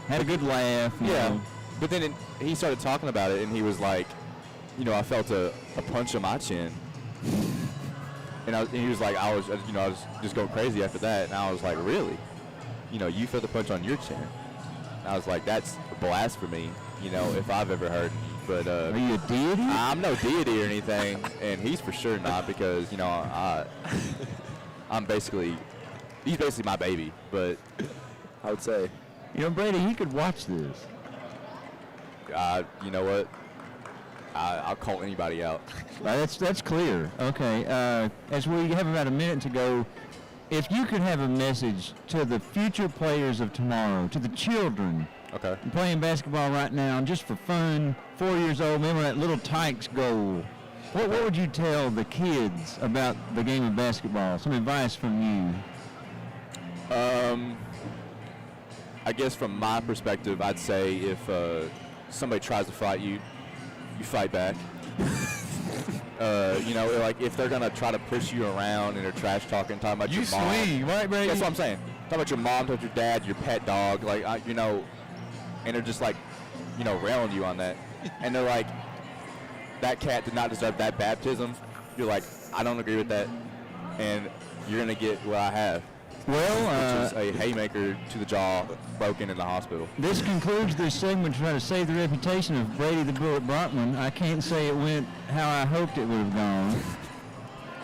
Had a good laugh. You know. But then he started talking about it and he was like, I felt a punch on my chin. And he was like, I was just going crazy after that. And I was like, really? You felt a punch on your chin? And I was like, that's blasphemy, if I've ever heard. But are you a deity? I'm no deity or anything, and he's for sure not because he's basically my baby. But I would say, Brady, he could watch this. You know what? I'll call anybody out. That's clear. Okay. As we have about a minute to go, if you could have a message to the future players of tomorrow, to the children playing basketball right now, just for fun, 4 years old, remember that little Tykes goal. What would you tell the kids about the game of basketball? Some advice from you. I guess from my perspective, I'd say if somebody tries to fight you, you fight back. Like if they're gonna try to push you around and they're trash talking, talking about your mom. You swing, right, Brady? That's what I'm saying. Talking about your mom, talking about your dad, your pet dog, and they're just like, railing you on that. And they're like, that cat did not deserve that baptism. You're like, I don't agree with that, and you're gonna get what I have. Well, which is a haymaker to the jaw, broken in the hospital. This concludes this segment to try to save the reputation of Brady the Bullet Brockman. I can't say it went how I hoped it would have gone.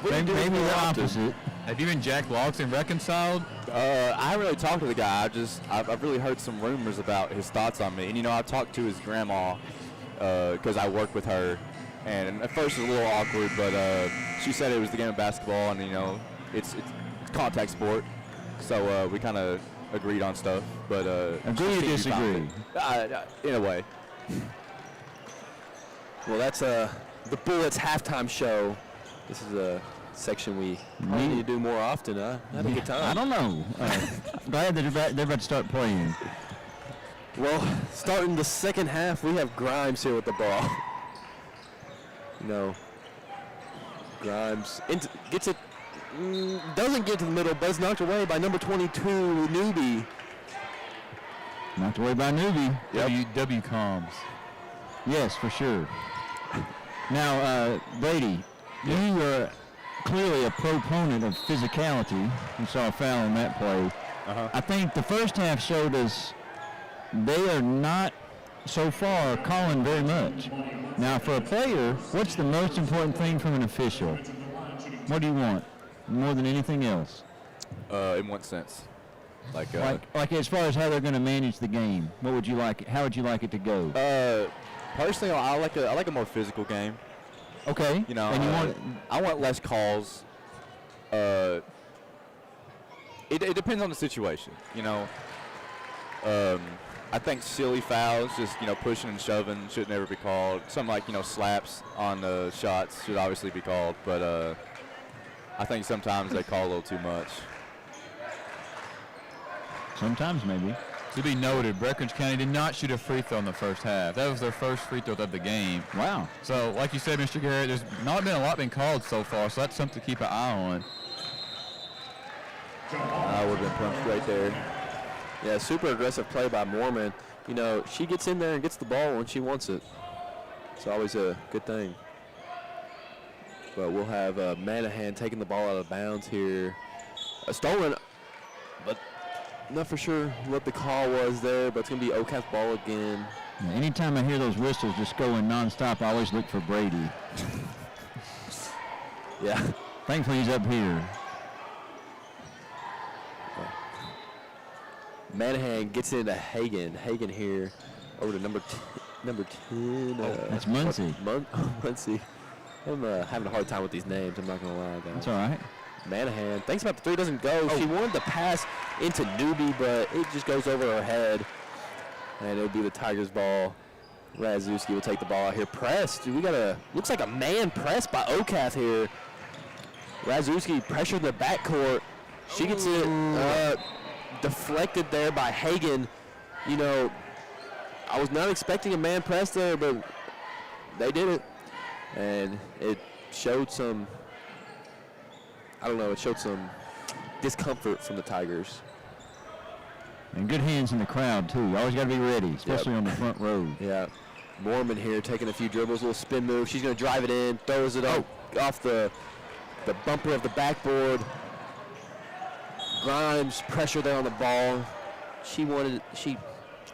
Maybe the opposite. Have you and Jack Logson reconciled? I haven't really talked to the guy. I've really heard some rumors about his thoughts on me. And, I've talked to his grandma because I work with her. And at first it was a little awkward, but she said it was the game of basketball and, it's contact sport. So we kind of agreed on stuff. But agree or disagree? In a way. Well, that's the Bullets halftime show. This is a section we need to do more often. Had a good time. I don't know. Glad that they're about to start playing. Well, starting the second half, we have Grimes here with the ball. Grimes gets it, doesn't get to the middle, but it's knocked away by number 22, Newbie. Knocked away by Newbie. W Combs. Yes, for sure. Now, Brady, you are clearly a proponent of physicality. You saw a foul on that play. I think the first half showed us they are not so far calling very much. Now, for a player, what's the most important thing from an official? What do you want more than anything else? In what sense? Like as far as how they're going to manage the game, what would you like? How would you like it to go? Personally, I like a more physical game. Okay. You know, and you want I want less calls. It depends on the situation. You know, I think silly fouls, just pushing and shoving, should never be called. Something like slaps on the shots should obviously be called, but I think sometimes they call a little too much. sometimes maybe. To be noted, Breckinridge County did not shoot a free throw in the first half. That was their first free throw of the game. Wow. So, like you said, Mr. Garrett, there's not been a lot been called so far, so that's something to keep an eye on. I would have been punched right there. Yeah, super aggressive play by Mormon. She gets in there and gets the ball when she wants it. It's always a good thing. But we'll have Manahan taking the ball out of bounds here. A stolen, but not for sure what the call was there, but it's going to be OCAF ball again. Yeah, anytime I hear those whistles just going nonstop, I always look for Brady. Yeah. Thankfully, he's up here. Manahan gets into Hagan. Hagan here over to number 10. That's Muncie. Muncie. I'm having a hard time with these names. I'm not going to lie, guys. That's all right. Manahan thinks about the three, doesn't go. She wanted to pass into Newbie, but it just goes over her head. And it'll be the Tigers' ball. Razuski will take the ball out here. Press. Dude, we got looks like a man press by OCAF here. Razuski pressured the backcourt. She gets it deflected there by Hagan. I was not expecting a man press there, but they did it. And it showed some, it showed some discomfort from the Tigers. And good hands in the crowd, too. You always got to be ready, especially on the front row. Yeah. Mormon here taking a few dribbles, a little spin move. She's going to drive it in, throws it up off the bumper of the backboard. Grimes, pressure there on the ball. I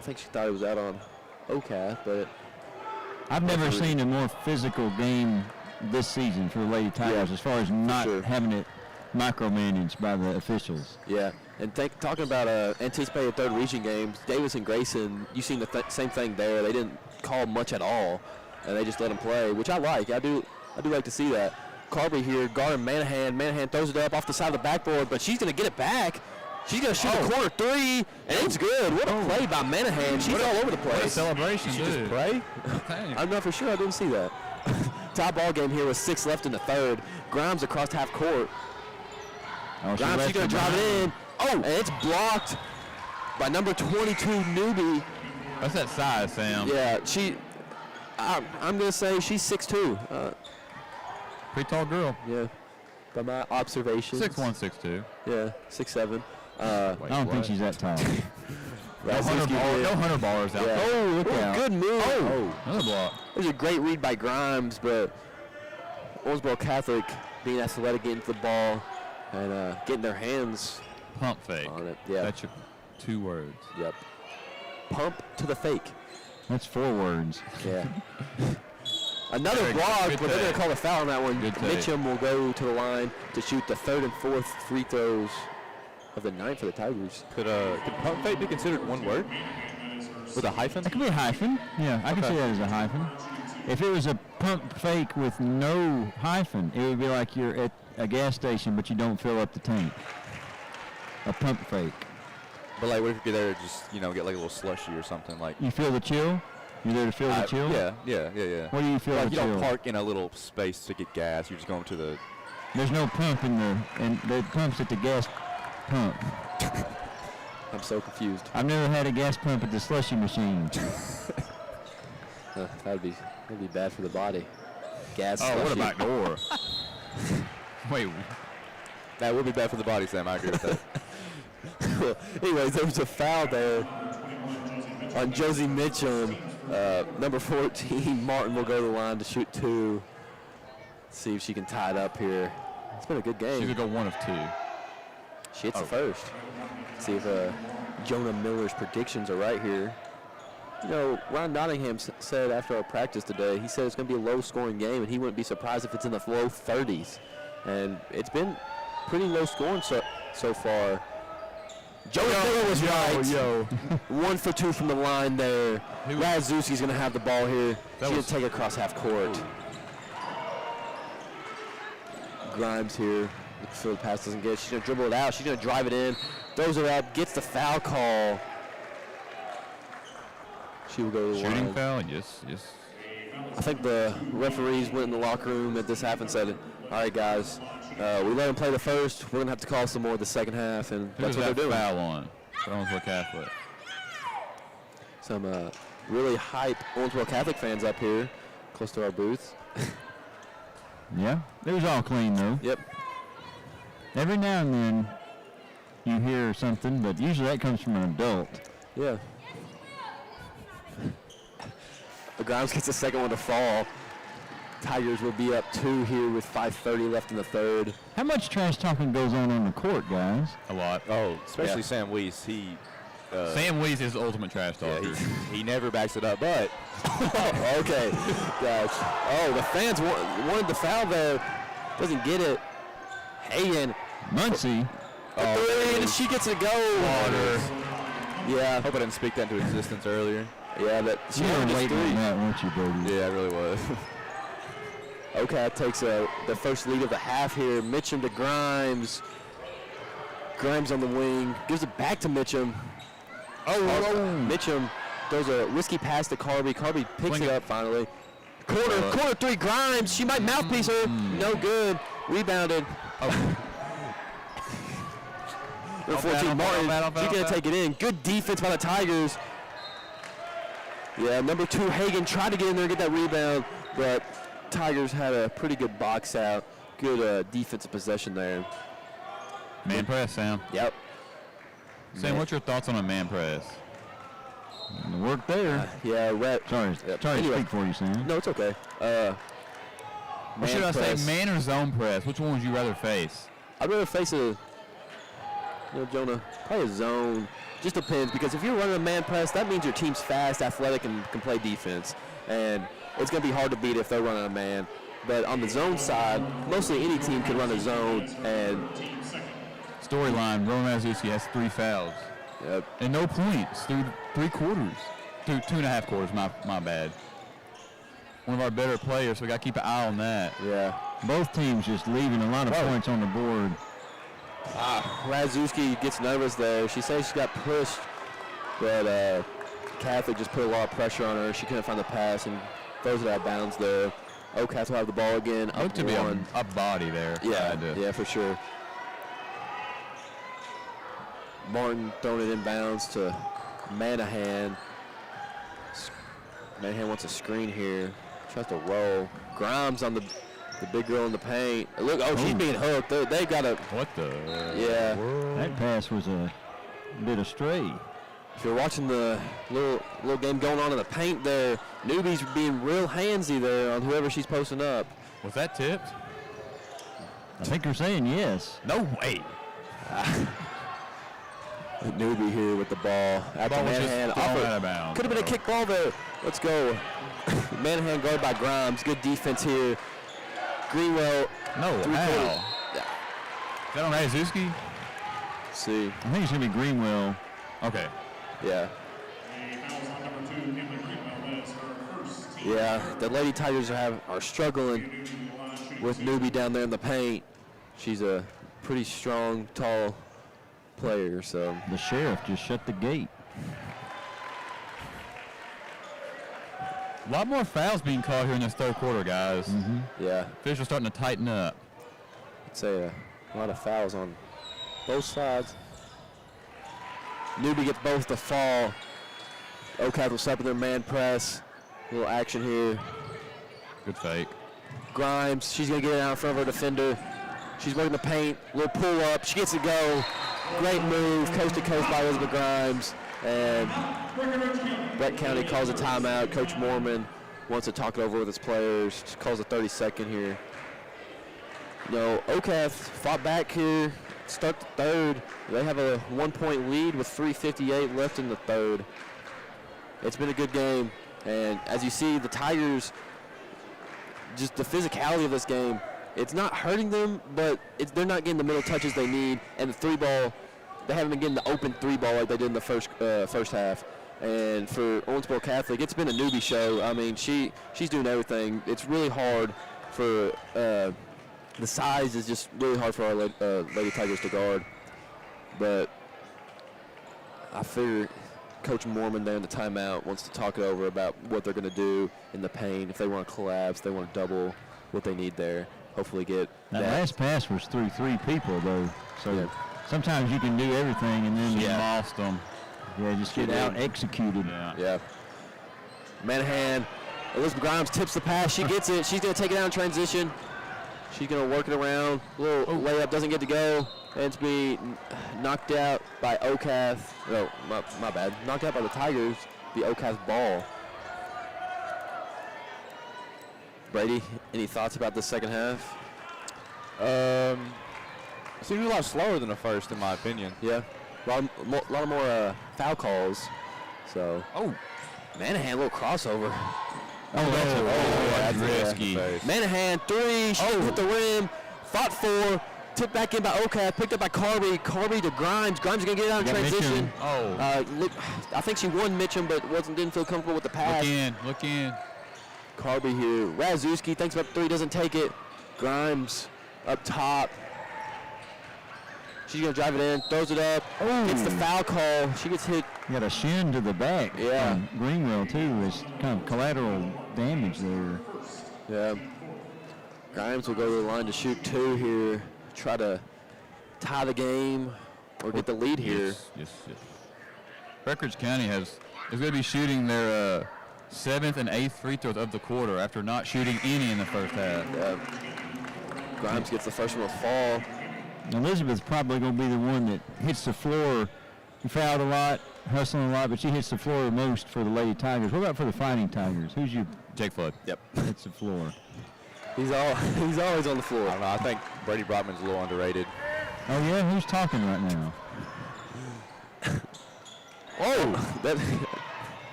think she thought it was out on OCAF, but. I've never seen a more physical game this season for the Lady Tigers as far as not having it micromanaged by the officials. Yeah, and talking about anticipated third region games, Davis and Grayson, you've seen the same thing there. They didn't call much at all, and they just let them play, which I like. I do like to see that. Carby here guarding Manahan. Manahan throws it up off the side of the backboard, but she's going to get it back. She's going to shoot a corner three, and it's good. What a play by Manahan. She's all over the place. What a celebration, Did she just pray? I'm not for sure. I didn't see that. Tie ball game here with 6 left in the third. Grimes across half court. Grimes, she's going to drive it in. And it's blocked by number 22, Newbie. What's that size, Sam? Yeah, I'm going to say she's 6'2". Pretty tall girl. Yeah, by my observations. 6'1", 6'2". Yeah, 6'7". I don't think she's that tall. No Hunter ballers out there. Oh, look out. Good move. Another block. It was a great read by Grimes, but Owensboro Catholic being athletic, getting to the ball and getting their hands Pump fake. on it. Yeah. That's your 2 words. Yep. Pump to the fake. That's 4 words. Yeah. Another block, but they're going to call a foul on that one. Good take. Mitchum will go to the line to shoot the 3rd and 4th free throws of the night for the Tigers. Could pump fake be considered one word? With a hyphen? It could be a hyphen. Yeah, I can see that as a hyphen. If it was a pump fake with no hyphen, it would be like you're at a gas station, but you don't fill up the tank. A pump fake. But like, what if you're there to just, get like a little slushy or something like? You feel the chill? You there to feel the chill? Yeah. What do you feel Like the you chill? don't park in a little space to get gas. You're just going to the. There's no pump and the pump's at the gas pump. I'm so confused. I've never had a gas pump at the slushy machine. That'd be bad for the body. Gas. Oh, what a slushy. back door. Wait. That would be bad for the body, Sam. I agree with that. Anyways, there was a foul there on Josie Mitchum. Number 14, Martin will go to the line to shoot 2. See if she can tie it up here. It's been a good game. She could go 1 of 2. She hits the first. See if Jonah Miller's predictions are right here. You know, Ron Nottingham said after our practice today, he said it's going to be a low-scoring game, and he wouldn't be surprised if it's in the low 30s. And it's been pretty low scoring so far. Jonah Miller was right. 1 for 2 from the line there. Razuski's going to have the ball here. She's going to take it across half court. Grimes here. So the pass doesn't get it. She's going to dribble it out. She's going to drive it in. Throws it up. Gets the foul call. She will go to the line. Shooting foul? Yes. I think the referees went in the locker room at this half and said, all right, guys, we let them play the first. We're going to have to call some more the second half, and that's what they're doing. Foul on? Owensboro Catholic. Some really hype Owensboro Catholic fans up here, close to our booth. Yeah, it was all clean, though. Yep. Every now and then you hear something, but usually that comes from an adult. Yeah. Grimes gets the second one to fall. Tigers will be up 2 here with 5:30 left in the third. How much trash talking goes on the court, guys? A lot. Oh, especially Sam Weiss. Sam Weiss is the ultimate trash Yeah, talker. he never backs it up, but Okay. Gosh. Oh, the fans wanted the foul there. Doesn't get it. Hagen. Muncie. Three, and she gets a go. Water. Yeah. I hope I didn't speak that into existence earlier. Yeah, but she You were earned waiting 3. on that, weren't you, Brody? Yeah, it really was. OCAT takes the first lead of the half here. Mitchum to Grimes. Grimes on the wing. Gives it back to Mitchum. Mitchum throws a risky pass to Carby. Carby picks it up finally. Corner 3, Grimes. She might mouthpiece her. No good. Rebounded. Number 14, Martin. She's going to take it in. Good defense by the Tigers. Yeah, number 2, Hagen tried to get in there and get that rebound, but Tigers had a pretty good box out. Good defensive possession there. Man press, Sam. Yep. Sam, what's your thoughts on a man press? The work there. Yeah, Sorry to Anyway. speak for you, Sam. No, it's okay. Or should I say man or zone press? Which one would you rather face? I'd rather face Jonah, probably a zone. Just depends, because if you're running a man press, that means your team's fast, athletic, and can play defense. And it's going to be hard to beat if they're running a man. But on the zone side, mostly any team can run a zone. And Storyline, Roman Razuski has 3 fouls. Yep. And no points through 3 quarters. Through 2.5 quarters, my bad. One of our better players, so we got to keep an eye on that. Yeah. Both teams just leaving a lot of points on the board. Razuski gets nervous there. She says she got pushed, but Catholic just put a lot of pressure on her. She couldn't find the pass and throws it out of bounds there. Catholic will have the ball again. Looked to be a body there. Yeah, for sure. Martin throwing it in bounds to Manahan. Manahan wants a screen here. Tries to roll. Grimes on the big girl in the paint. Look, she's being hooked. They got a. What the? Yeah. That pass was a bit astray. If you're watching the little game going on in the paint there, Newbie's being real handsy there on whoever she's posting up. Was that tipped? I think they're saying yes. No way. Newbie here with the ball. After Ball was just Manahan. thrown out of bounds. Could have been a kick ball there. Let's go. Manahan guarded by Grimes. Good defense here. Greenwell. No, how? Yeah. Is that on Razuski? I See. think it's going to be Greenwell. Okay. Yeah. Yeah, the Lady Tigers are struggling with Newbie down there in the paint. She's a pretty strong, tall player, so. The sheriff just shut the gate. A lot more fouls being called here in this third quarter, guys. Yeah, Fish are starting to tighten up. I'd say a lot of fouls on both sides. Newbie gets both the fall. OCAD will step in their man press. Little action here. Good fake. Grimes, she's going to get it out in front of her defender. She's working the paint. Little pull up. She gets it go. Great move, coast to coast by Elizabeth Grimes. And Brett County calls a timeout. Coach Mormon wants to talk it over with his players. Just calls a 30-second here. You know, OCAF fought back here, start the third. They have a 1-point lead with 3:58 left in the third. It's been a good game. And as you see, the Tigers, just the physicality of this game, it's not hurting them, but they're not getting the middle touches they need. And the three ball, they haven't been getting the open three ball like they did in the first half. And for Owensboro Catholic, it's been a newbie show. I mean, she's doing everything. It's really hard for the size is just really hard for our Lady Tigers to guard. But I figure Coach Mormon there in the timeout wants to talk it over about what they're going to do in the paint. If they want to collapse, they want to double what they need there. Hopefully get that last pass was through 3 people, though. So sometimes you can do everything and then you lost them. Yeah, just get out executed. Yeah. Manahan, Elizabeth Grimes tips the pass. She gets it. She's going to take it out in transition. She's going to work it around. Little layup doesn't get to go. And it's being knocked out by OCAF. No, my bad. Knocked out by the Tigers. The OCAF ball. Brady, any thoughts about the second half? It seems a lot slower than the first, in my opinion. Yeah. A lot more foul calls. So. Oh. Manahan, a little crossover. That's risky. Manahan, 3. She hit the rim. Fought 4. Tipped back in by OCAF. Picked up by Carby. Carby to Grimes. Grimes is going to get it out in transition. I think she won Mitchum, but didn't feel comfortable with the pass. Look in. Carby here. Razuski thinks about 3. Doesn't take it. Grimes up top. She's going to drive it in. Throws it up. Gets the foul call. She gets hit. Got a shin to the back. Yeah. Greenwell, too, is kind of collateral damage there. Yeah. Grimes will go to the line to shoot 2 here. Try to tie the game or get the lead here. Yes. Breckinridge County is going to be shooting their 7th and 8th free throws of the quarter after not shooting any in the first half. Yeah. Grimes gets the first one to fall. Elizabeth's probably going to be the one that hits the floor. She fouled a lot, hustling a lot, but she hits the floor the most for the Lady Tigers. What about for the Fighting Tigers? Who's your Jake Flood? Yep. hits the floor? He's always on the floor. I don't know. I think Brady Brotman's a little underrated. Oh, yeah? Who's talking right now? That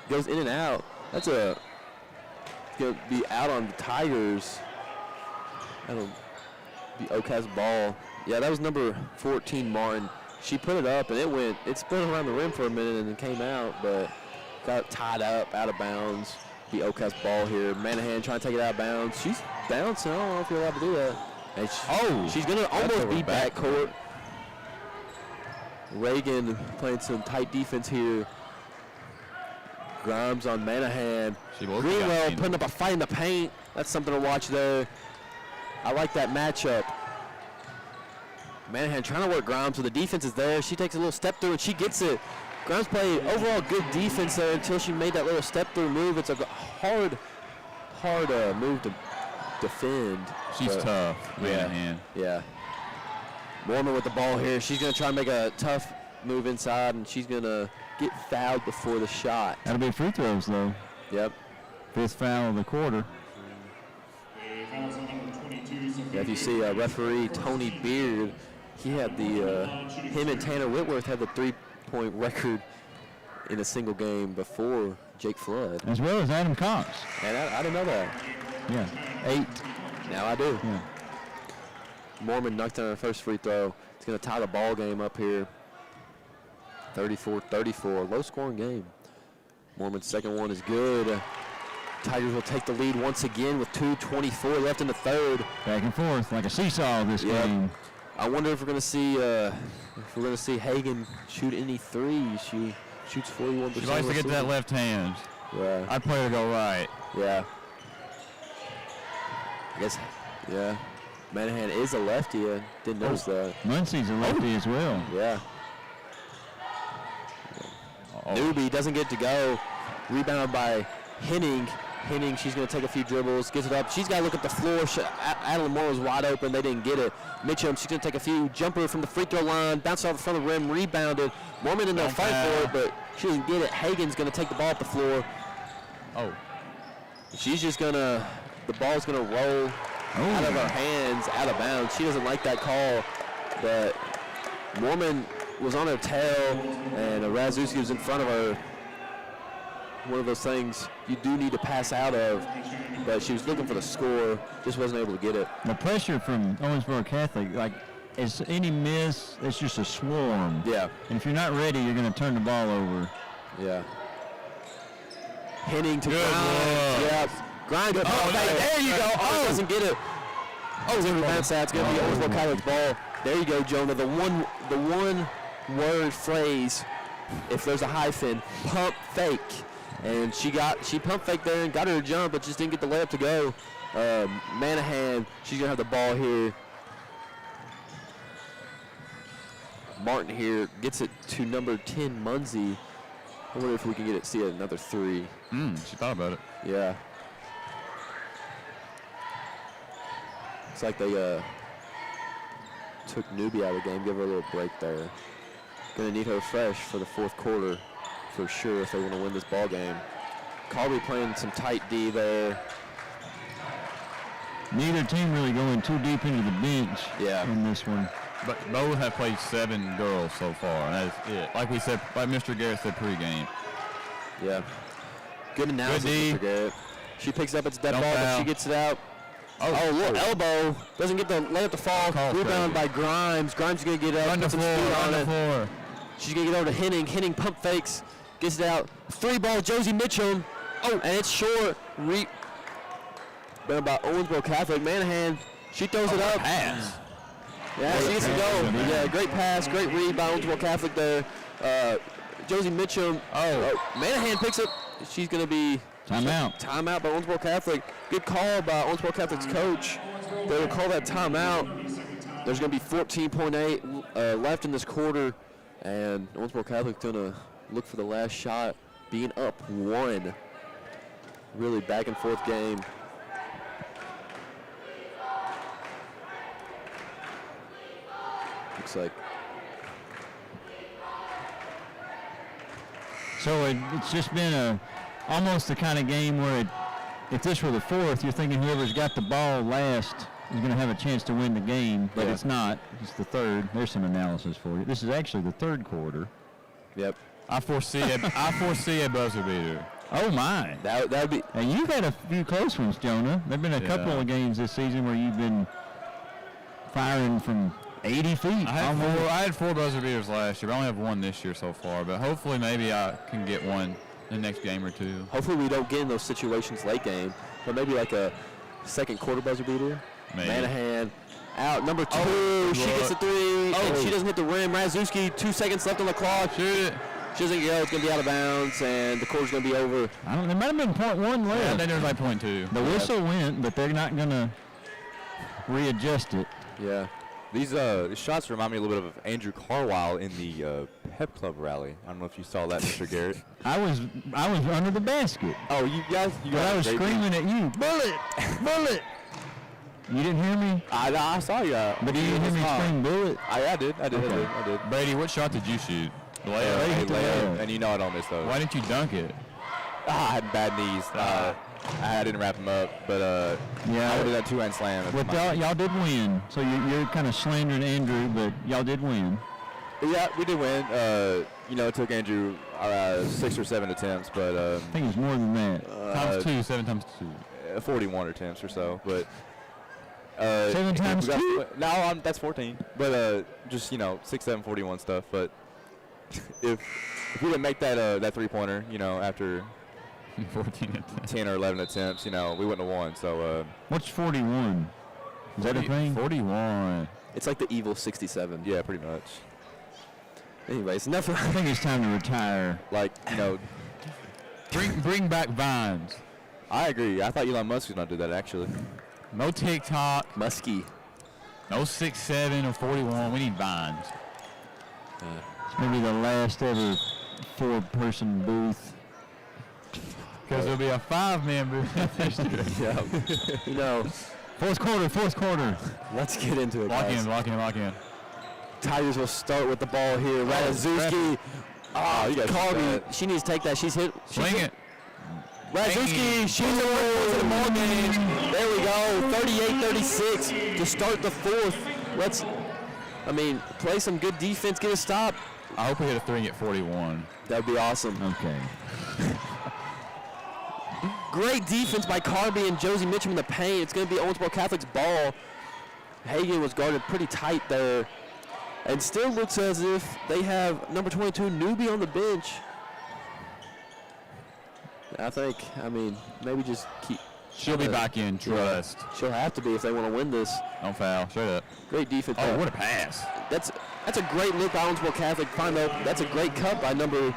goes in and out. That's going to be out on the Tigers. That'll be OCAF's ball. Yeah, that was number 14, Martin. She put it up, and it spun around the rim for a minute and then came out, but got tied up, out of bounds. Be OCAF's ball here. Manahan trying to take it out of bounds. She's bouncing. I don't know if you're allowed to do that. And she's going to almost be backcourt. Reagan playing some tight defense here. Grimes on Manahan. Greenwell putting up a fight in the paint. That's something to watch there. I like that matchup. Manahan trying to work Grimes, so the defense is there. She takes a little step through, and she gets it. Grimes played overall good defense there until she made that little step through move. It's a hard move to defend. She's tough, Manahan. Yeah. Mormon with the ball here. She's going to try and make a tough move inside, and she's going to get fouled before the shot. That'll be free throws, though. Yep. 5th foul of the quarter. Yeah, if you see referee Tony Beard, he had him and Tanner Whitworth had the 3-point record in a single game before Jake Flood. As well as Adam Cox. And I didn't know that. Yeah, 8. Now I do. Yeah. Mormon knocked down her first free throw. It's going to tie the ball game up here. 34-34, low-scoring game. Mormon's second one is good. Tigers will take the lead once again with 2:24 left in the third. Back and forth like a seesaw this game. I wonder if we're going to see Hagan shoot any threes. She shoots 41%. She likes to get to that left hand. Yeah. I'd play her to go right. Yeah. I guess. Yeah. Manahan is a lefty. I didn't notice that. Muncie's a lefty as well. Yeah. Newbie doesn't get to go. Rebounded by Henning. Henning, she's going to take a few dribbles, gets it up. She's got to look at the floor. Adeline Moore was wide open. They didn't get it. Mitchum, she's going to take a few. Jumper from the free throw line, bounce off the front of the rim, rebounded. Mormon in there fight for it, but she doesn't get it. Hagen's going to take the ball up the floor. Oh. She's just going to, the ball's going to roll out of her hands, out of bounds. She doesn't like that call, but Mormon was on her tail, and Razuski was in front of her. One of those things you do need to pass out of, but she was looking for the score, just wasn't able to get it. The pressure from Owensboro Catholic, like, is any miss, it's just a swarm. Yeah. And if you're not ready, you're going to turn the ball over. Yeah. Henning to Good Grimes. look. Yeah. Grimes. There you go. Oh, doesn't get it. Oh, it's going to bounce out. It's going to be Owensboro Catholic's ball. There you go, Jonah. The one word phrase, if there's a hyphen, pump fake. And she pump faked there and got her to jump, but just didn't get the layup to go. Manahan, she's going to have the ball here. Martin here gets it to number 10, Munsey. I wonder if we can see another three. She thought about it. Yeah. Looks like they took Newbie out of the game, give her a little break there. Going to need her fresh for the fourth quarter for sure if they want to win this ball game. Colby playing some tight D there. Neither team really going too deep into the bench in this one. But both have played 7 girls so far, and that is it. Like we said, like Mr. Garrett said pregame. Yeah. Good analysis, Good D. Mr. Garrett. She picks up its dead Don't ball, but foul. she gets it out. Oh, look, elbow. Doesn't get the layup to fall. Call Rebound by crazy. Grimes. Grimes is going to get up. Run the Put some floor, speed run on the it. floor. She's going to get over to Henning. Henning pump fakes. Gets it out. 3-ball, Josie Mitchum. Oh, and it's short. Rebound by Owensboro Catholic. Manahan, she throws it up. Pass. Yeah, she gets to go. Yeah, great pass. Great read by Owensboro Catholic there. Josie Mitchum. Manahan picks it. She's going to be Timeout. Timeout by Owensboro Catholic. Good call by Owensboro Catholic's coach. They will call that timeout. There's going to be 14.8 left in this quarter, and Owensboro Catholic's going to look for the last shot, being up 1. Really back and forth game. Looks like. So it's just been almost the kind of game where if this were the fourth, you're thinking whoever's got the ball last is going to have a chance to win the game, but it's not. It's the third. There's some analysis for you. This is actually the third quarter. Yep. I foresee a buzzer beater. Oh, my. That would be. And you've had a few close ones, Jonah. There have been a couple of games this season where you've been firing from 80 feet. I had 4 buzzer beaters last year. I only have 1 this year so far, but hopefully maybe I can get 1 the next game or 2. Hopefully we don't get in those situations late game, but maybe like a second quarter buzzer beater. Maybe. Manahan out. Number 2, she gets a 3, and she doesn't hit the rim. Razuski, 2 seconds left on the clock. Shoot it. She doesn't go. It's going to be out of bounds, and the quarter's going to be over. There might have been .1 left. Yeah, then there's like .2. The whistle went, but they're not going to readjust it. Yeah. These shots remind me a little bit of Andrew Carlisle in the Pep Club rally. I don't know if you saw that, Mr. Garrett. I was under the basket. Oh, you guys But I was screaming at you, bullet, bullet. You didn't hear me? I saw you. But you didn't hear me scream bullet? I did. I did. Brady, what shot did you shoot? The layup. Brady hit the layup. And you know I don't miss those. Why didn't you dunk it? I had bad knees. I didn't wrap them up, but I would have that 2-hand slam. Well, y'all did win, so you're kind of slandering Andrew, but y'all did win. Yeah, we did win. It took Andrew 6 or 7 attempts, but I think it was more than that. Times 2, 7 times 2. 41 attempts or so. But 7 times 2? No, that's 14. But just 6, 7, 41 stuff. But if we didn't make that 3-pointer, after 10 or 11 attempts, we wouldn't have won. So what's 41? Is that a thing? 41. It's like the evil 67. Yeah, pretty much. Anyways, enough of I think it's time to retire. Bring back Vines. I agree. I thought Elon Musk was going to do that, actually. No TikTok. Muskie. No 6'7" or 41. We need Vines. It's maybe the last ever 4-person booth. Because there'll be a 5-man booth next year. Yeah. You know, Fourth quarter. let's get into it, guys. Lock in. Tigers will start with the ball here. Radzuski. you guys Carby, she needs to take that. She's hit. Swing it. Radzuski, she's in the ball game. There we go. 38-36 to start the fourth. Play some good defense, get a stop. I hope we hit a 3 and get 41. That'd be awesome. Okay. Great defense by Carby and Josie Mitchum in the paint. It's going to be Owensboro Catholic's ball. Hagen was guarded pretty tight there. And still looks as if they have number 22, Newbie, on the bench. Maybe just keep. She'll be back in, trust. She'll have to be if they want to win this. Don't foul. Straight up. Great defense. Oh, what a pass. That's a great look by Owensboro Catholic. That's a great cut by number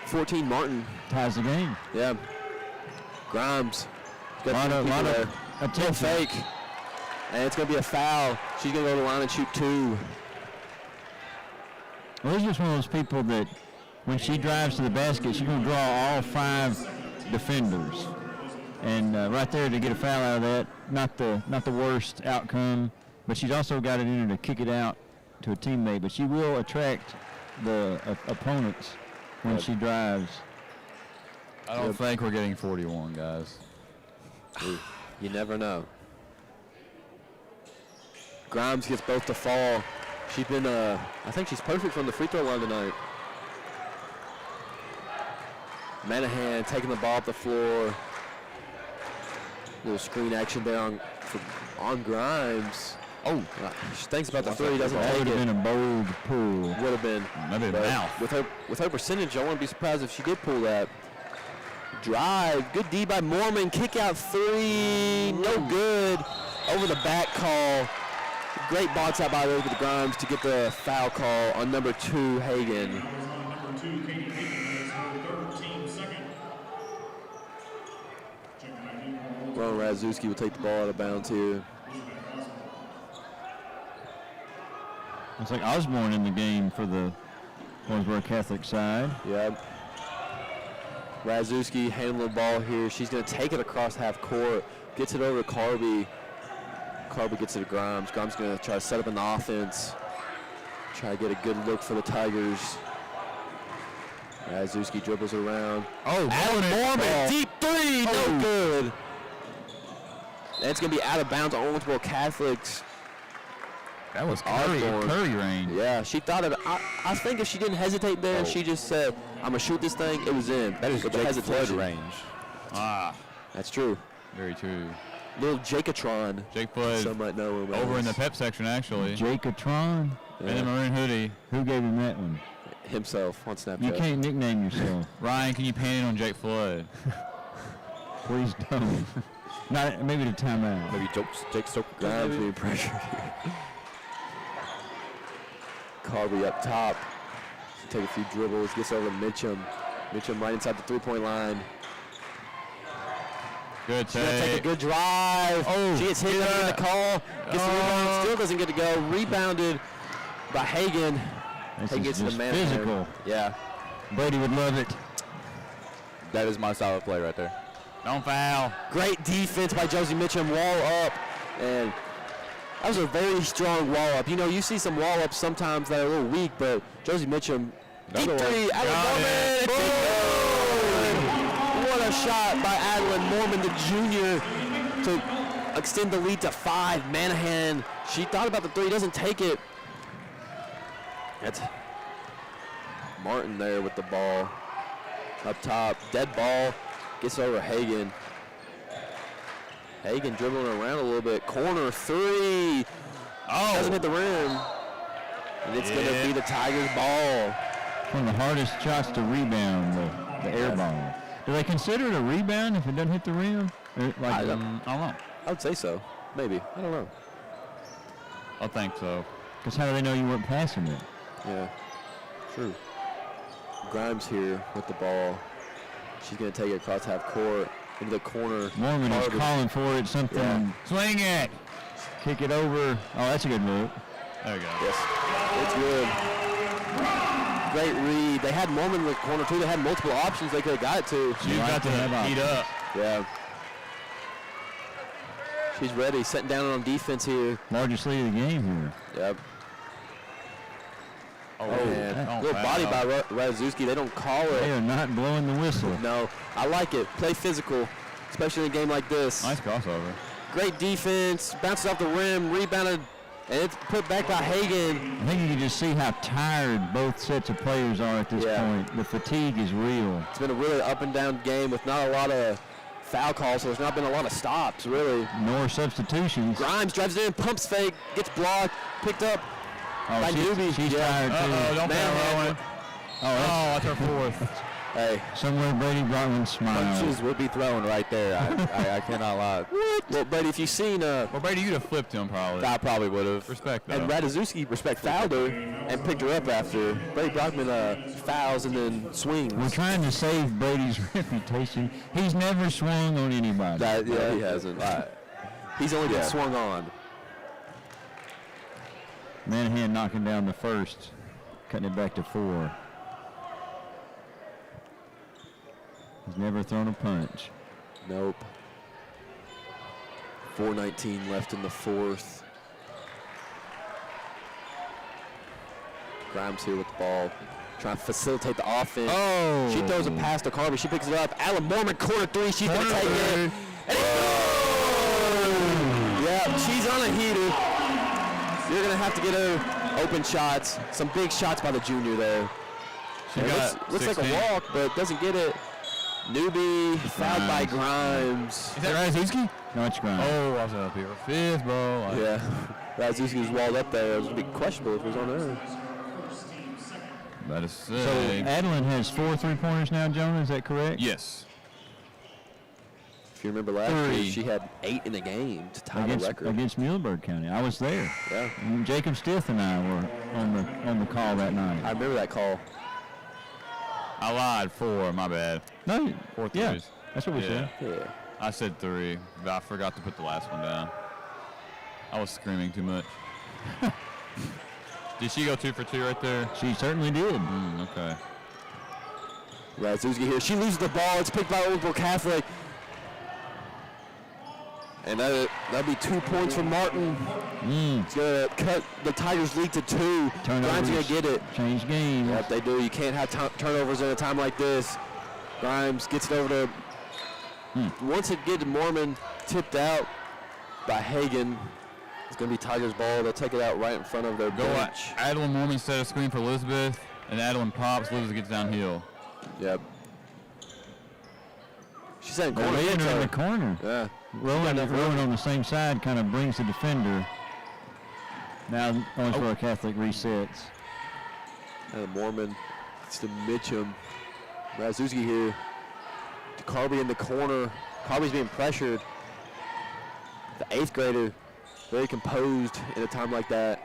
14, Martin. Ties the game. Yeah. Grimes. A lot of attention. Fake. And it's going to be a foul. She's going to go to the line and shoot 2. Well, he's just one of those people that when she drives to the basket, she's going to draw all 5 defenders. And right there to get a foul out of that, not the worst outcome, but she's also got it in her to kick it out to a teammate. But she will attract the opponents when she drives. I don't think we're getting 41, guys. You never know. Grimes gets both to fall. She's been, I think she's perfect from the free throw line tonight. Manahan taking the ball up the floor. Little screen action there on Grimes. Oh, she thinks about the 3, doesn't That take would have it. been a bold pull. Would have been. maybe But mouth. with her percentage, I wouldn't be surprised if she did pull that. Drive, good D by Mormon, kick out 3, no good. Over the back call. Great box out by the Grimes to get the foul call on number 2, Hagen. Ron Radzuski will take the ball out of bounds here. It's like Osborne in the game for the Owensboro Catholic side. Yeah. Radzuski handling the ball here. She's going to take it across half court. Gets it over to Carby. Carby gets it to Grimes. Grimes going to try to set up an offense. Try to get a good look for the Tigers. Radzuski dribbles around. Oh, Mormon, deep 3, no good. And it's going to be out of bounds on Owensboro Catholics. That was Curry range. Yeah, she thought of it. I think if she didn't hesitate there and she just said, I'm going to shoot this thing, it was in. That is With Jake the hesitation. Flood range. That's true. Very true. Little Jacatron. Jake Flood Some might know him over as. in the pep section, actually. Jacatron. Yeah. In the maroon hoodie. Who gave him that one? Himself on Snapchat. You can't nickname yourself. Ryan, can you pan it on Jake Flood? Please don't. Not maybe the timeout. Maybe Jake Stoker. Grimes being pressured here. Carby up top. Take a few dribbles. Gets over to Mitchum. Mitchum right inside the 3-point line. Good She's going to take a take. good drive. Oh, She gets hit yeah. in the call. Gets the rebound. Still doesn't get to go. Rebounded by Hagen. This Hagen is gets to the just man. physical. Yeah. Brady would love it. That is my style of play right there. Don't foul. Great defense by Josie Mitchum. Wall up. And that was a very strong wall up. You know, you see some wall ups sometimes that are a little weak, but Josie Mitchum, deep Another one. 3, Adeline Got Mormon. What a shot by Adeline Mormon, the junior, to extend the lead to 5. Manahan, she thought about the 3, doesn't take it. That's Martin there with the ball up top. Dead ball, gets over Hagen. Hagen dribbling around a little bit. Corner 3. Doesn't hit the rim. And it's going to be the Tigers' ball. One of the hardest shots to rebound, the air ball. Do they consider it a rebound if it doesn't hit the rim? I don't know. I would say so. Maybe. I don't know. I think so. Because how do they know you weren't passing it? Yeah. True. Grimes here with the ball. She's going to take it across half court into the corner. Mormon is Harvey. calling for it, something. Yeah. Swing it. Kick it over. Oh, that's a good move. There we go. Yes. It's good. Great read. They had Mormon in the corner, too. They had multiple options they could have got it to. She's got to heat up. Yeah. She's ready, setting down on defense here. Largest lead of the game here. Yep. Oh, man. Little body by Radziewski. They don't call it. They are not blowing the whistle. No. I like it. Play physical, especially in a game like this. Nice crossover. Great defense. Bounces off the rim. Rebounded. And it's put back by Hagan. I think you can just see how tired both sets of players are at this point. The fatigue is real. It's been a really up and down game with not a lot of foul calls, so there's not been a lot of stops, really. Nor substitutions. Grimes drives it in, pumps fake, gets blocked, picked up by Newby. She's tired, too. Don't Man, it. That's her fourth. Hey. Somewhere Brady Brotman smiled. Punches would be thrown right there. I cannot lie. What? Well, Brady, if you've seen... well, Brady, you'd have flipped him probably. I probably would have. Respect, though. And Radziewski fouled her and picked her up after. Brady Brockman fouls and then swings. We're trying to save Brady's reputation. He's never swung on anybody. He hasn't. He's only been swung on. Manahan knocking down the first, cutting it back to 4. He's never thrown a punch. Nope. 4:19 left in the fourth. Grimes here with the ball, trying to facilitate the offense. Oh! She throws it past to Carby. She picks it up. Alan Mormon, corner 3. She's going to take it. And yeah, she's on a heater. You're going to have to get her open shots. Some big shots by the junior there. Looks like a walk, but doesn't get it. Newby fouled by Grimes. Is that Radziewski? No, it's Grimes. Oh, I was up here. Fifth, bro. Yeah. Radziewski was walled up there. It was going to be questionable if it was on there. That is sick. So Adeline has 4 3-pointers now, Jonah. Is that correct? Yes. If you remember last year, she had 8 in the game to tie the record. Against Muhlenberg County. I was there. Yeah. And Jacob Stith and I were on the call that night. I remember that call. I lied. 4. My bad. No. 4 Yeah. threes. That's what we said. Yeah. I said 3, but I forgot to put the last one down. I was screaming too much. Did she go 2 for 2 right there? She certainly did. Okay. Radziewski here. She loses the ball. It's picked by Owensboro Catholic. And that'll be 2 points for Martin. It's going to cut the Tigers' lead to 2. Grimes going to get it. Change games. Yep, they do. You can't have turnovers at a time like this. Grimes gets it over to... Once it gets Mormon tipped out by Hagan, it's going to be Tigers' ball. They'll take it out right in front of their bench. Adeline Mormon set a screen for Elizabeth, and Adeline pops. Elizabeth gets downhill. Yep. She said They're laying her in the corner. Yeah. Rolling on the same side kind of brings the defender. Now Owensboro Catholic resets. And Mormon gets to Mitchum. Radziewski here. To Carby in the corner. Carby's being pressured. The 8th grader, very composed in a time like that.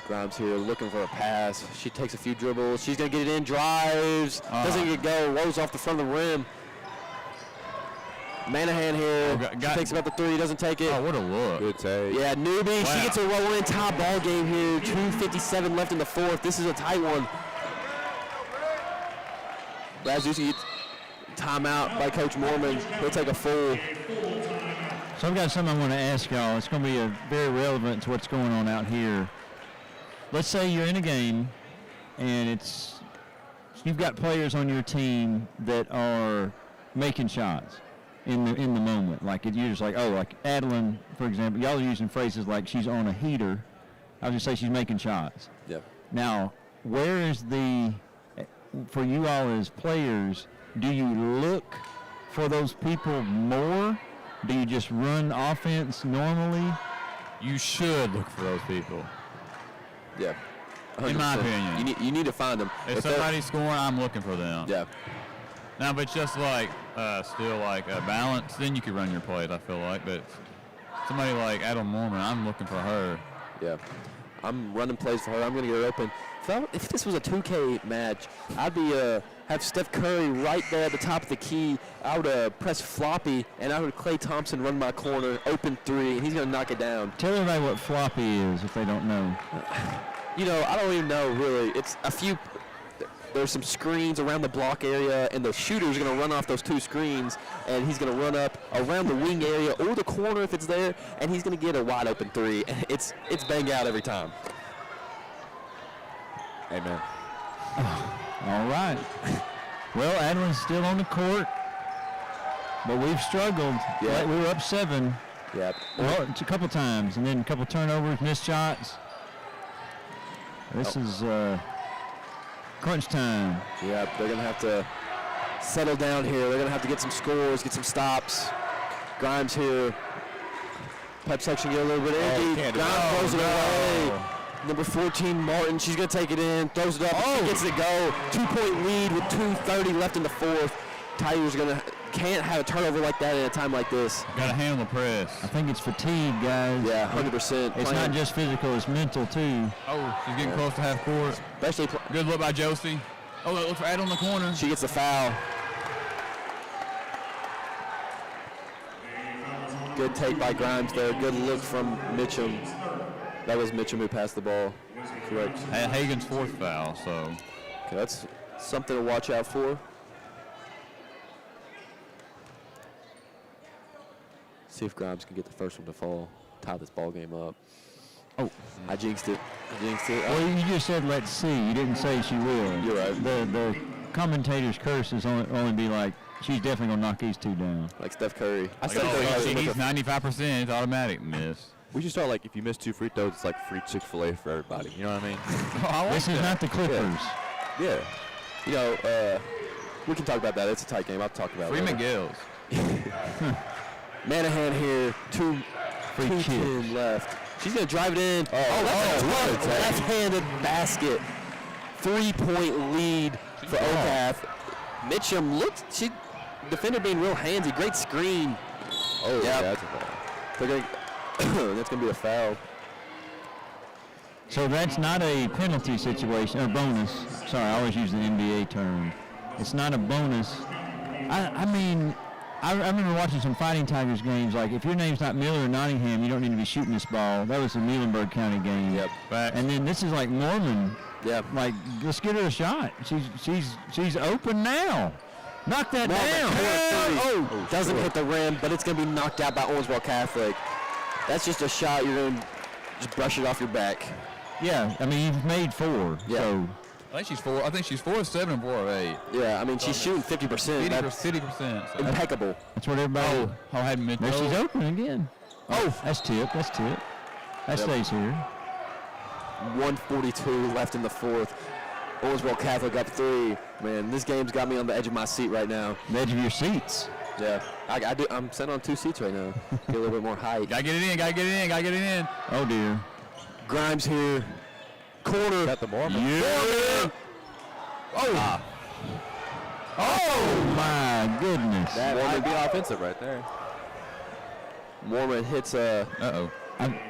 Grimes here looking for a pass. She takes a few dribbles. She's going to get it in, drives. Doesn't get go, rolls off the front of the rim. Manahan here. She takes about the 3, doesn't take it. Oh, what a look. Good take. Yeah, Newby, Wow. she gets a roll in, tie ball game here. 2:57 left in the fourth. This is a tight one. Radziewski gets timeout by Coach Mormon. He'll take a full. So I've got something I want to ask y'all. It's going to be very relevant to what's going on out here. Let's say you're in a game and you've got players on your team that are making shots in the moment. Like you're just like, like Adeline, for example. Y'all are using phrases like she's on a heater. I was just say she's making shots. Yep. Now, where is for you all as players, do you look for those people more? Do you just run offense normally? You should look for those people. Yeah. 100%. In my opinion. You need to find them. If somebody's scoring, I'm looking for them. Yeah. Now, but just like still like a balance, then you could run your plays, I feel like. But somebody like Adam Mormon, I'm looking for her. Yeah. I'm running plays for her. I'm going to get her open. If this was a 2K match, I'd be have Steph Curry right there at the top of the key. I would press floppy, and I would Klay Thompson run my corner, open 3, and he's going to knock it down. Tell everybody what floppy is if they don't know. You know, I don't even know really. It's a few. There's some screens around the block area, and the shooter's going to run off those 2 screens, and he's going to run up around the wing area or the corner if it's there, and he's going to get a wide open 3. And it's bang out every time. Amen. All right. Well, Adeline's still on the court, but we've struggled. Yeah. We were up 7. Yeah. Well, it's a couple times, and then a couple turnovers, missed shots. This is crunch time. Yeah, they're going to have to settle down here. They're going to have to get some scores, get some stops. Grimes here. Pipe section get a little bit empty. Grimes throws it away. Number 14, Martin, she's going to take it in, throws it up, she gets it go. 2-point lead with 2:30 left in the 4th. Tigers can't have a turnover like that at a time like this. Got to handle the press. I think it's fatigue, guys. Yeah, 100%. It's not just physical, it's mental, too. Oh, she's getting close to half court. Especially Good look by Josie. Oh, look for Adeline in the corner. she gets the foul. Good take by Grimes there. Good look from Mitchum. That was Mitchum who passed the ball. Correct. Hagen's 4th foul, so. Okay, that's something to watch out for. See if Grimes can get the first one to fall. Tie this ball game up. Oh, I jinxed it. Well, you just said let's see. You didn't say she will. You're right. The commentator's curses only be like, she's definitely going to knock these 2 down. Like Steph Curry. I said He's 95%. It's automatic miss. We should start, like, if you miss 2 free throws, it's like free Chick-fil-A for everybody. You know what I mean? This is not the Clippers. Yeah. You know, we can talk about that. It's a tight game. I'll talk about it. Free later. McGill's. Manahan here. 2:10 left. She's going to drive it in. That's a tough left-handed basket. 3-point lead for OCAF. Mitchum defender being real handsy. Great screen. Oh, yeah. That's a foul. That's going to be a foul. So that's not a penalty situation, or bonus. Sorry, I always use the NBA term. It's not a bonus. I mean, I remember watching some Fighting Tigers games. Like, if your name's not Miller or Nottingham, you don't need to be shooting this ball. That was the Muhlenberg County game. Yep. And then this is like Mormon. Yeah. Like, let's get her a shot. She's open now. Knock that down. Doesn't hit the rim, but it's going to be knocked out by Owensboro Catholic. That's just a shot. You're going to just brush it off your back. Yeah, I mean, you've made 4. Yeah. So I think she's 4 of 7 and 4 of 8. Yeah, I mean, she's shooting 50%. That's 50%. So. impeccable. that's what everybody. I had mid. There she's open again. Oh, that's tip. That stays here. 1:42 left in the 4th. Owensboro Catholic up 3. Man, this game's got me on the edge of my seat right now. The edge of your seats. Yeah, I'm sitting on 2 seats right now. Get a little bit more height. Gotta get it in. Oh, dear. Grimes here. Corner. Got the Mormon. Yeah. Oh, my goodness. That might be offensive right there. Mormon hits a. Uh-oh.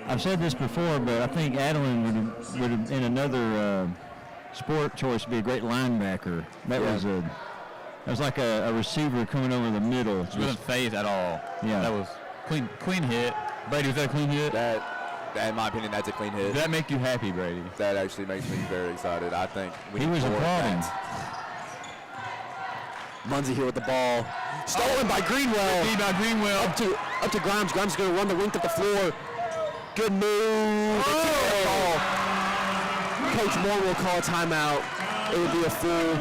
I've said this before, but I think Adeline would have in another sport choice be a great linebacker. That was like a receiver coming over the middle. She wasn't phased at all. Yeah. That was clean hit. Brady, was that a clean hit? That, in my opinion, that's a clean hit. Did that make you happy, Brady? That actually makes me very excited. I think He was applauding. Munzie here with the ball. Stolen by Greenwell. Feed by Greenwell. Up to Grimes. Grimes is going to run the length of the floor. Good move. Coach Moore will call a timeout. It would be a full.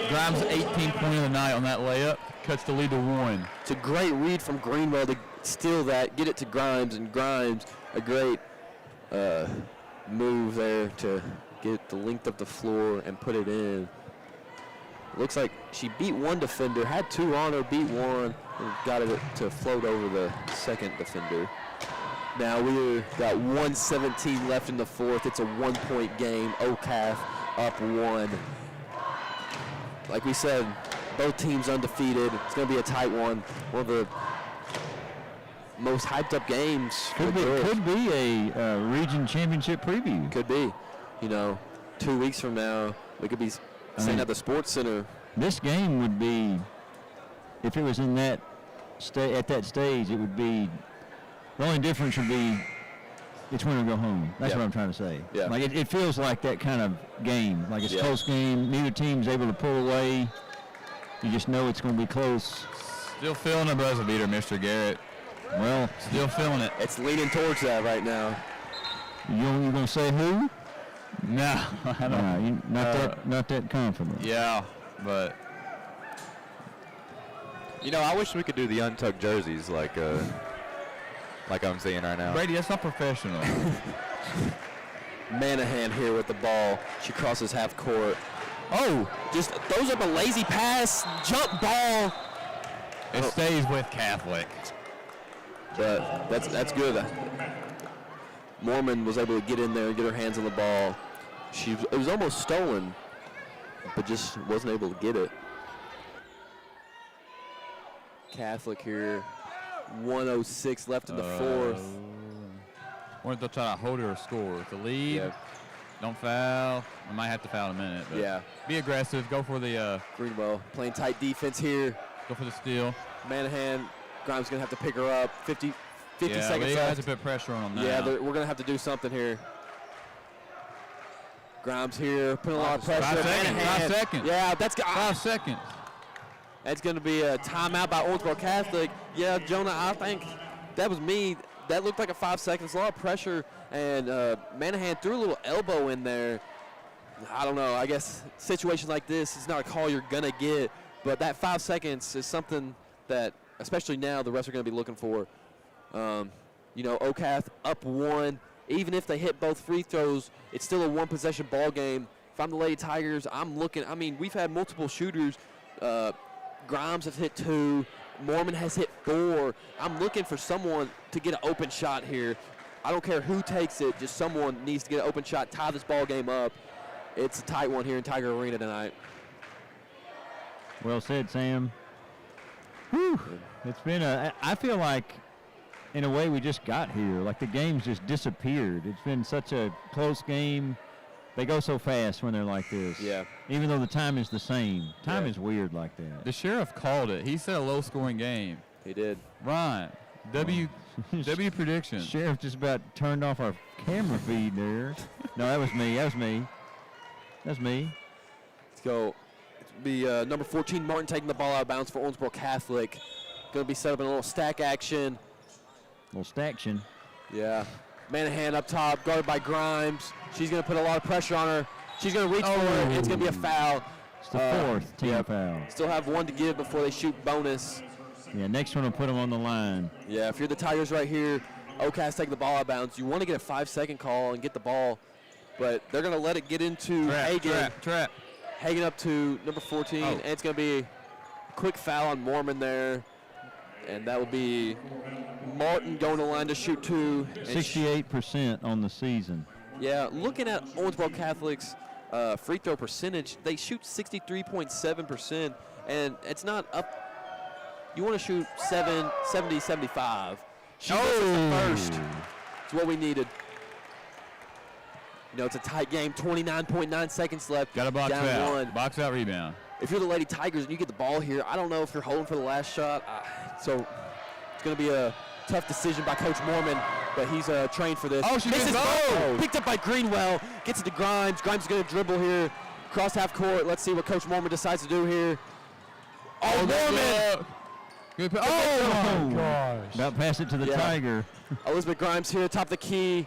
Grimes' 18th point of the night on that layup. Cuts the lead to 1. It's a great read from Greenwell to steal that, get it to Grimes, and Grimes, a great move there to get the length of the floor and put it in. Looks like she beat one defender, had 2 on her, beat one, and got it to float over the second defender. Now we've got 1:17 left in the 4th. It's a 1-point game. OCAF up 1. Like we said, both teams undefeated. It's going to be a tight one. One of the most hyped up games. Could be a region championship preview. Could be. You know, 2 weeks from now, we could be sitting at the Sports Center. This game would be, if it was in that at that stage, it would be. The only difference would be it's win or go home. That's Yeah. what I'm trying to say. Yeah. Like it feels like that kind of game. Like it's a Yeah. close game. Neither team's able to pull away. You just know it's going to be close. Still feeling a buzzer beater, Mr. Garrett. Well, Still feeling it. It's leaning towards that right now. you going to say who? No, I don't. Not that confident. Yeah, but I wish we could do the untucked jerseys like I'm seeing right now. Brady, that's not professional. Manahan here with the ball. She crosses half court. Oh, just throws up a lazy pass, jump ball. It stays with Catholic. But that's good. Mormon was able to get in there and get her hands on the ball. It was almost stolen, but just wasn't able to get it. Catholic here, 1:06 left in the fourth. Wonder if they'll try to hold her or score. It's a lead. Yeah. Don't foul. I might have to foul in a minute. But Yeah. Be aggressive. Go for the Greenwell playing tight defense here. steal. Manahan, Grimes gonna have to pick her up. 50 Yeah, seconds we have left. to put pressure on them now. Yeah, we're gonna have to do something here. Grimes here, putting a lot of pressure. 5 seconds. Manahan. 5 seconds. Yeah, that's 5 seconds. That's going to be a timeout by Owensboro Catholic. Yeah, Jonah, I think that was me. That looked like a 5 seconds, a lot of pressure, and Manahan threw a little elbow in there. I don't know. I guess situations like this, it's not a call you're going to get, but that 5 seconds is something that, especially now, the refs are going to be looking for. OCATH up 1. Even if they hit both free throws, it's still a one-possession ball game. If I'm the Lady Tigers, I'm looking. I mean, we've had multiple shooters. Grimes has hit 2. Mormon has hit 4. I'm looking for someone to get an open shot here. I don't care who takes it. Just someone needs to get an open shot, tie this ball game up. It's a tight one here in Tiger Arena tonight. Well said, Sam. Whew. It's been I feel like, in a way, we just got here. Like the game's just disappeared. It's been such a close game. They go so fast when they're like this. Yeah. Even though the time is the same. Time is weird like that. The sheriff called it. He said a low-scoring game. He did. Ryan, W prediction. Sheriff just about turned off our camera feed there. No, that was me. That's me. Let's go. It'll be number 14, Martin, taking the ball out of bounds for Owensboro Catholic. Going to be set up in a little stack action. Little staction. Yeah. Manahan up top, guarded by Grimes. She's going to put a lot of pressure on her. She's going to reach for it. It's going to be a foul. It's the fourth team foul. Still have one to give before they shoot bonus. Yeah, next one will put them on the line. Yeah, if you're the Tigers right here, OCAS taking the ball out of bounds. You want to get a 5-second call and get the ball, but they're going to let it get into Hagan. Trap. Hagan up to number 14, and it's going to be a quick foul on Mormon there. And that will be Martin going to the line to shoot 2. 68% on the season. Yeah, looking at Owensboro Catholic's free throw percentage, they shoot 63.7%, and it's not up. You want to shoot 70, 75. She misses the first. It's what we needed. It's a tight game, 29.9 seconds left. Got a box down out. 1. Box out rebound. If you're the Lady Tigers and you get the ball here, I don't know if you're holding for the last shot. So it's going to be a tough decision by Coach Mormon, but he's trained for this. Oh, she misses missed. both. Picked up by Greenwell. Gets it to Grimes. Grimes is going to dribble here. Cross half court. Let's see what Coach Mormon decides to do here. Oh, Mormon! Good my gosh. About pass it to the Tiger. Elizabeth Grimes here, top of the key.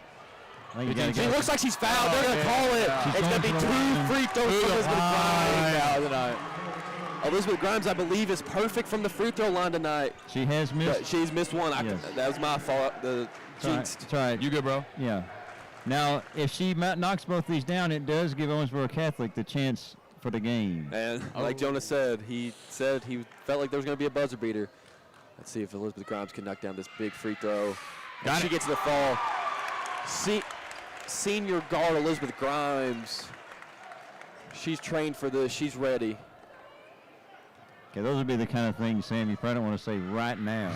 She looks like she's fouled. They're going to call it. It's going to be 2 free throws for Elizabeth Grimes. Elizabeth Grimes, I believe, is perfect from the free throw line tonight. She has missed. But she's missed one. Yes. That was my fault. The jinx. That's right. You good, bro? Yeah. Now, if she knocks both these down, it does give Owensboro Catholic the chance for the game. And like Jonah said he felt like there was going to be a buzzer beater. Let's see if Elizabeth Grimes can knock down this big free throw. She gets the fall. Senior guard Elizabeth Grimes. She's trained for this. She's ready. Okay, those would be the kind of things, Sam, you probably don't want to say right now.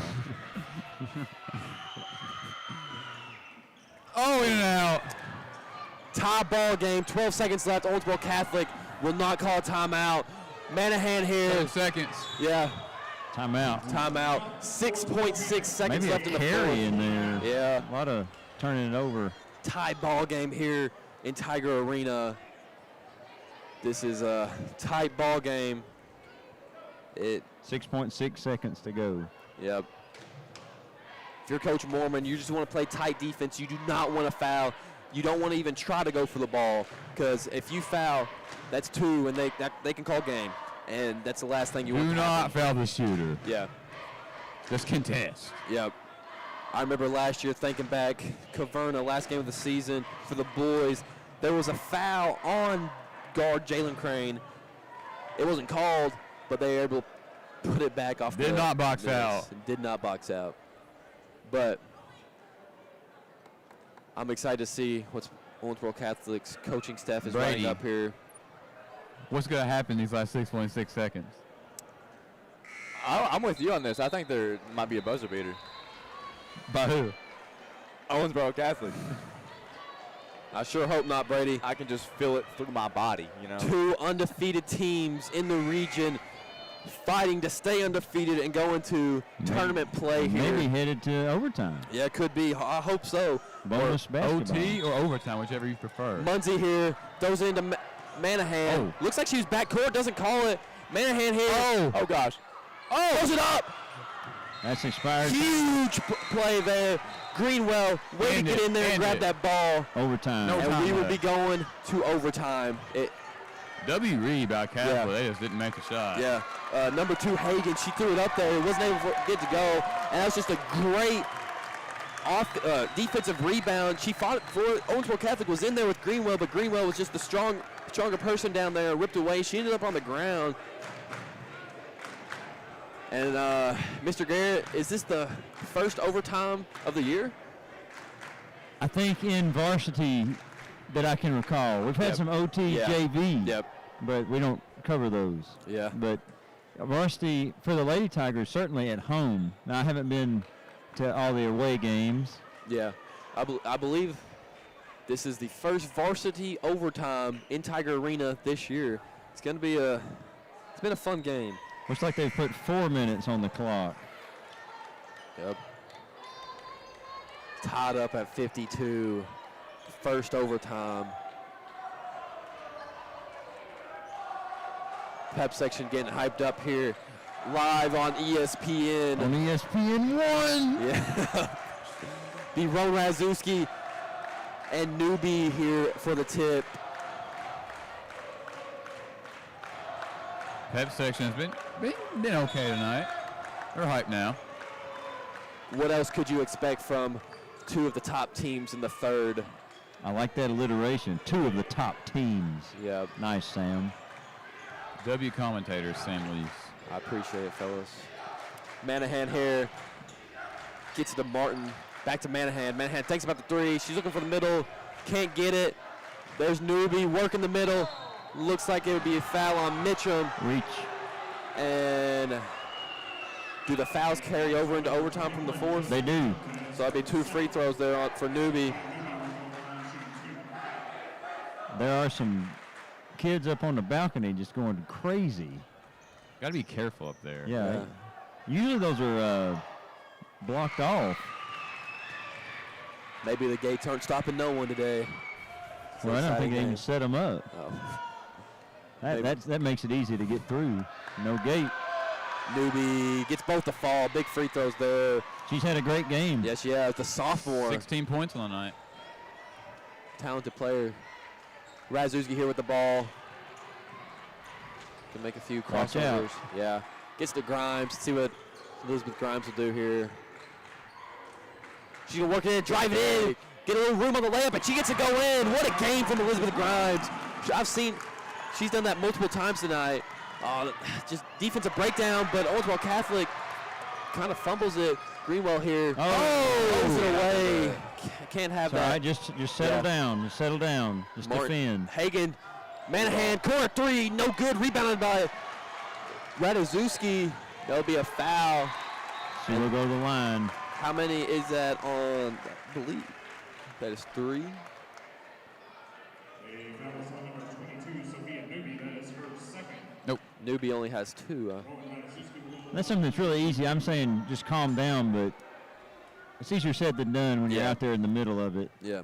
In and out. Tie ball game. 12 seconds left. Owensboro Catholic will not call a timeout. Manahan here. 7 seconds. Yeah. Timeout. 6.6 seconds Maybe left a in the carry fourth. in there. Yeah. A lot of turning it over. Tie ball game here in Tiger Arena. This is a tight ball game. 6.6 seconds to go. Yep. If you're Coach Mormon, you just want to play tight defense. You do not want to foul. You don't want to even try to go for the ball, because if you foul, that's 2, and they can call game, and that's the last thing you want to Do not happen. foul the shooter. Yeah. Just contest. Yep. I remember last year, thinking back, Caverna, last game of the season for the boys, there was a foul on guard Jalen Crane. It wasn't called, but they were able to put it back off. Did not box out. Did not box out. But I'm excited to see what Owensboro Catholic's coaching staff is Brady. writing up here. What's going to happen these last 6.6 seconds? I'm with you on this. I think there might be a buzzer beater. By who? Owensboro Catholic. I sure hope not, Brady. I can just feel it through my body, you know. 2 undefeated teams in the region fighting to stay undefeated and go into tournament play here. Maybe headed to overtime. Yeah, it could be. I hope so. Bonus basketball. OT or overtime, whichever you prefer. Munzie here throws it into Manahan. Looks like she was backcourt, doesn't call it. Manahan here. Oh gosh. Oh, throws it up. That's expired. Huge play there. Greenwell, way to get in there and grab that ball. Overtime. No And time we will left. be going to overtime. W. Reed by Catholic. Yeah. They just didn't make the shot. Yeah. Number 2, Hagan, she threw it up there. Wasn't able to get to go. And that was just a great defensive rebound. She fought for it. Owensboro Catholic was in there with Greenwell, but Greenwell was just the stronger person down there, ripped away. She ended up on the ground. And Mr. Garrett, is this the first overtime of the year? I think in varsity that I can recall. We've had Yep. some OT, Yeah. JV, Yep. but we don't cover those. Yeah. But varsity for the Lady Tigers, certainly at home. Now, I haven't been to all the away games. Yeah. I believe this is the first varsity overtime in Tiger Arena this year. It's going to be it's been a fun game. Looks like they've put 4 minutes on the clock. Yep. Tied up at 52. First overtime. Pep section getting hyped up here. Live on ESPN. On ESPN 1. Yeah. Be Ron Razuski and Newbie here for the tip. Pep section has been okay tonight. They're hyped now. What else could you expect from 2 of the top teams in the third? I like that alliteration. 2 of the top teams. Yeah, Nice, Sam. W commentator Sam Lees. I appreciate it, fellas. Manahan here. Gets it to Martin. Back to Manahan. Manahan thinks about the 3. She's looking for the middle. Can't get it. There's Newbie working the middle. Looks like it would be a foul on Mitchum. Reach. And do the fouls carry over into overtime from the 4th? They do. So that'd be 2 free throws there for Newbie. There are some kids up on the balcony just going crazy. Got to be careful up there. Yeah. Usually those are blocked off. Maybe the gates aren't stopping no one today. It's Well, an I don't think exciting they even game. set them up. Oh. That makes it easy to get through. No gate. Newbie gets both the fall. Big free throws there. She's had a great game. Yes, yeah, the sophomore. 16 points on the night. Talented player. Razuski here with the ball. Can make a few Watch out. crossovers. Yeah. Gets to Grimes. Let's see what Elizabeth Grimes will do here. She's going to work it in, drive it in, get a little room on the layup, and she gets to go in. What a game from Elizabeth Grimes. She's done that multiple times tonight. Just defensive breakdown, but Owensboro Catholic kind of fumbles it. Greenwell here. Throws it away. Can't have It's all that. right, just settle down. Just settle down. Just defend. Hagan, Manahan, corner 3, no good. Rebounded by Radoszewski. That'll be a foul. She will go to the line. How many is that on? I believe that is 3. Nope. Newbie only has 2. That's something that's really easy. I'm saying just calm down, but it's easier said than done when you're out there in the middle of it. Yeah.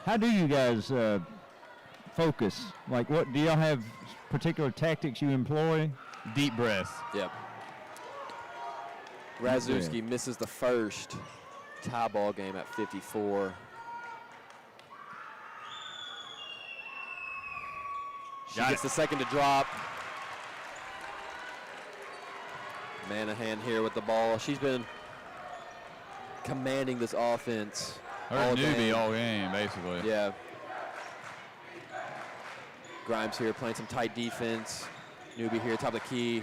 How do you guys focus? Like, what do y'all have particular tactics you employ? Deep breath. Yep. Razuski misses the first tie ball game at 54. She gets the second to drop. Manahan here with the ball. She's been commanding this offense. Her newbie all game, basically. Yeah. Grimes here playing some tight defense. Newbie here, top of the key.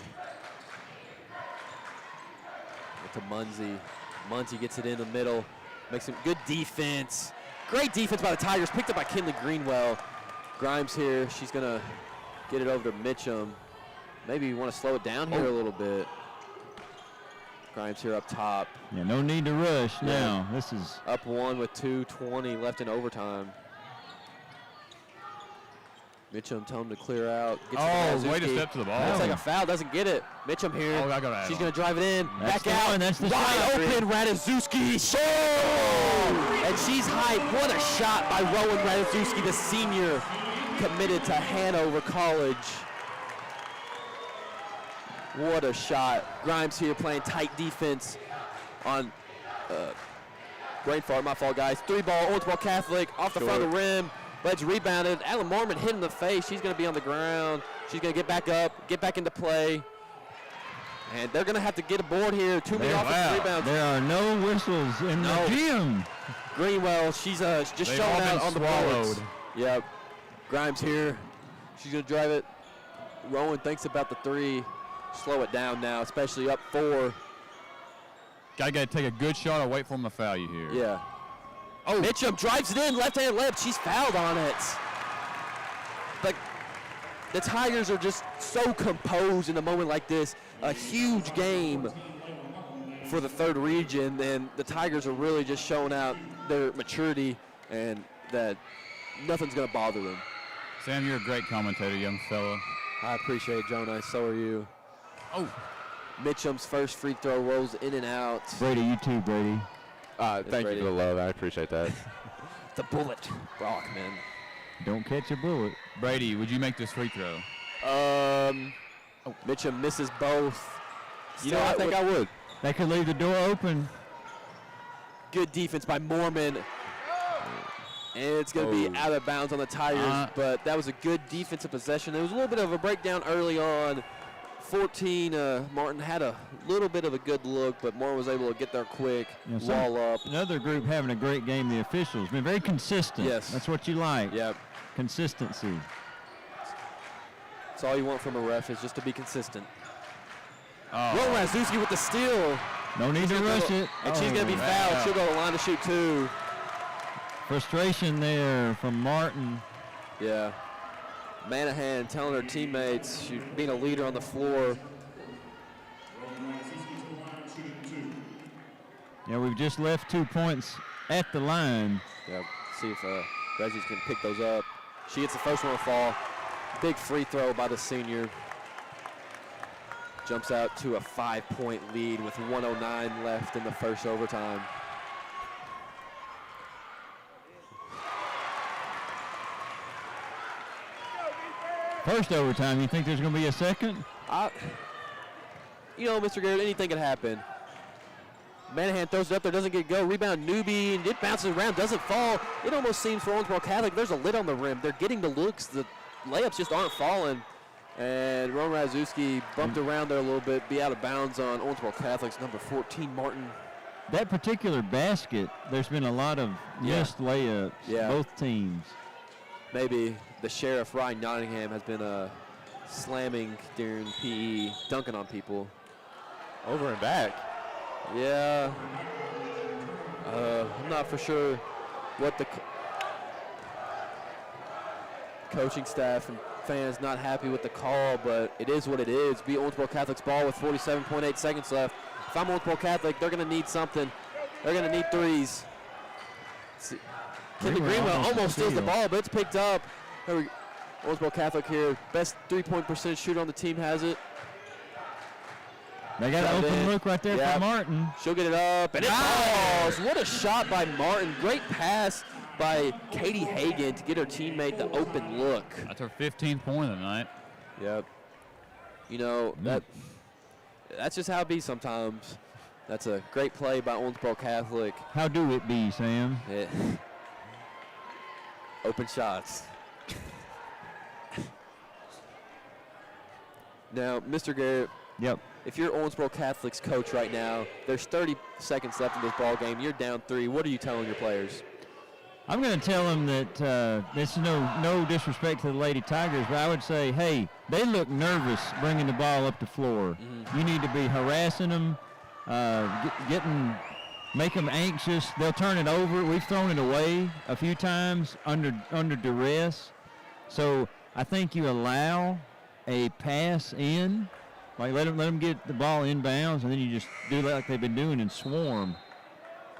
To Munzie. Munzie gets it in the middle. Makes some good defense. Great defense by the Tigers. Picked up by Kinley Greenwell. Grimes here. She's going to get it over to Mitchum. Maybe you want to slow it down here a little bit. Grimes here up top. Yeah, no need to rush now. This is up 1 with 2:20 left in overtime. Mitchum telling him to clear out. Way to step to the ball. That's like a foul. Doesn't get it. Mitchum here. She's going to drive it in. Back out. That's the wide open. Ratajkowski. And she's hyped. What a shot by Rowan Ratajkowski, the senior committed to Hanover College. What a shot. Grimes here playing tight defense on brain fart, my fault, guys. 3-ball, Owensboro Catholic off the front of the rim. But it's rebounded. Alan Mormon hit in the face. She's going to be on the ground. She's going to get back up, get back into play. And they're going to have to get a board here. Too many offensive rebounds. There are no whistles in the gym. Greenwell, she's just showing out on the boards. Yep. Grimes here. She's going to drive it. Rowan thinks about the 3. Slow it down now, especially up 4. Got to take a good shot or wait for him to foul you here. Yeah. Oh, Mitchum drives it in, left-hand left. She's fouled on it. Like, the Tigers are just so composed in a moment like this. A huge game for the 3rd region, and the Tigers are really just showing out their maturity and that nothing's going to bother them. Sam, you're a great commentator, young fella. I appreciate it, Jonah. So are you. Oh. Mitchum's first free throw rolls in and out. Brady, you too, Brady. Thank you for the love. I appreciate that. The bullet, Brockman. Don't catch a bullet. Brady, would you make this free throw? Mitchum misses both. I think I would. That could leave the door open. Good defense by Mormon. And it's going to be out of bounds on the Tigers, but that was a good defensive possession. There was a little bit of a breakdown early on. 14, Martin had a little bit of a good look, but Moore was able to get there quick, wall up. Another group having a great game, the officials. Been very consistent. Yes. That's what you like. Yep. Consistency. That's all you want from a ref is just to be consistent. Rowan Razuski with the steal. No need to rush it. And she's going to be fouled. She'll go to the line to shoot 2. Frustration there from Martin. Yeah. Manahan telling her teammates she's being a leader on the floor. Yeah, we've just left 2 points at the line. Yeah, see if Reggie's can pick those up. She gets the first one to fall. Big free throw by the senior. Jumps out to a 5-point lead with 1:09 left in the first overtime. First overtime, you think there's going to be a second? Mr. Garrett, anything can happen. Manahan throws it up there, doesn't get go. Rebound, Newbie, and it bounces around, doesn't fall. It almost seems for Owensboro Catholic there's a lid on the rim. They're getting the looks. The layups just aren't falling. And Rowan Razuski bumped around there a little bit, be out of bounds on Owensboro Catholic's number 14, Martin. That particular basket, there's been a lot of missed layups, both teams. Maybe the Sheriff, Ryan Nottingham, has been slamming during PE, dunking on people. Over and back. Yeah. I'm not for sure what the coaching staff and fans not happy with the call, but it is what it is. Be Owensboro Catholic's ball with 47.8 seconds left. If I'm Owensboro Catholic, they're going to need something. They're going to need threes. Kinley Greenwell almost steals the ball, but it's picked up. Owensboro Catholic here, best 3-point percentage shooter on the team has it. They got an open look right there for Martin. She'll get it up, and it falls. What a shot by Martin. Great pass by Katie Hagan to get her teammate the open look. That's her 15th point of the night. Yep. You know, that's just how it be sometimes. That's a great play by Owensboro Catholic. How do it be, Sam? Open shots. Now, Mr. Garrett. Yep. If you're Owensboro Catholic's coach right now, there's 30 seconds left in this ball game. You're down 3. What are you telling your players? I'm going to tell them that this is no disrespect to the Lady Tigers, but I would say, hey, they look nervous bringing the ball up the floor. Mm-hmm. You need to be harassing them, make them anxious. They'll turn it over. We've thrown it away a few times under duress. So I think you allow a pass in, like let them get the ball inbounds, and then you just do like they've been doing and swarm.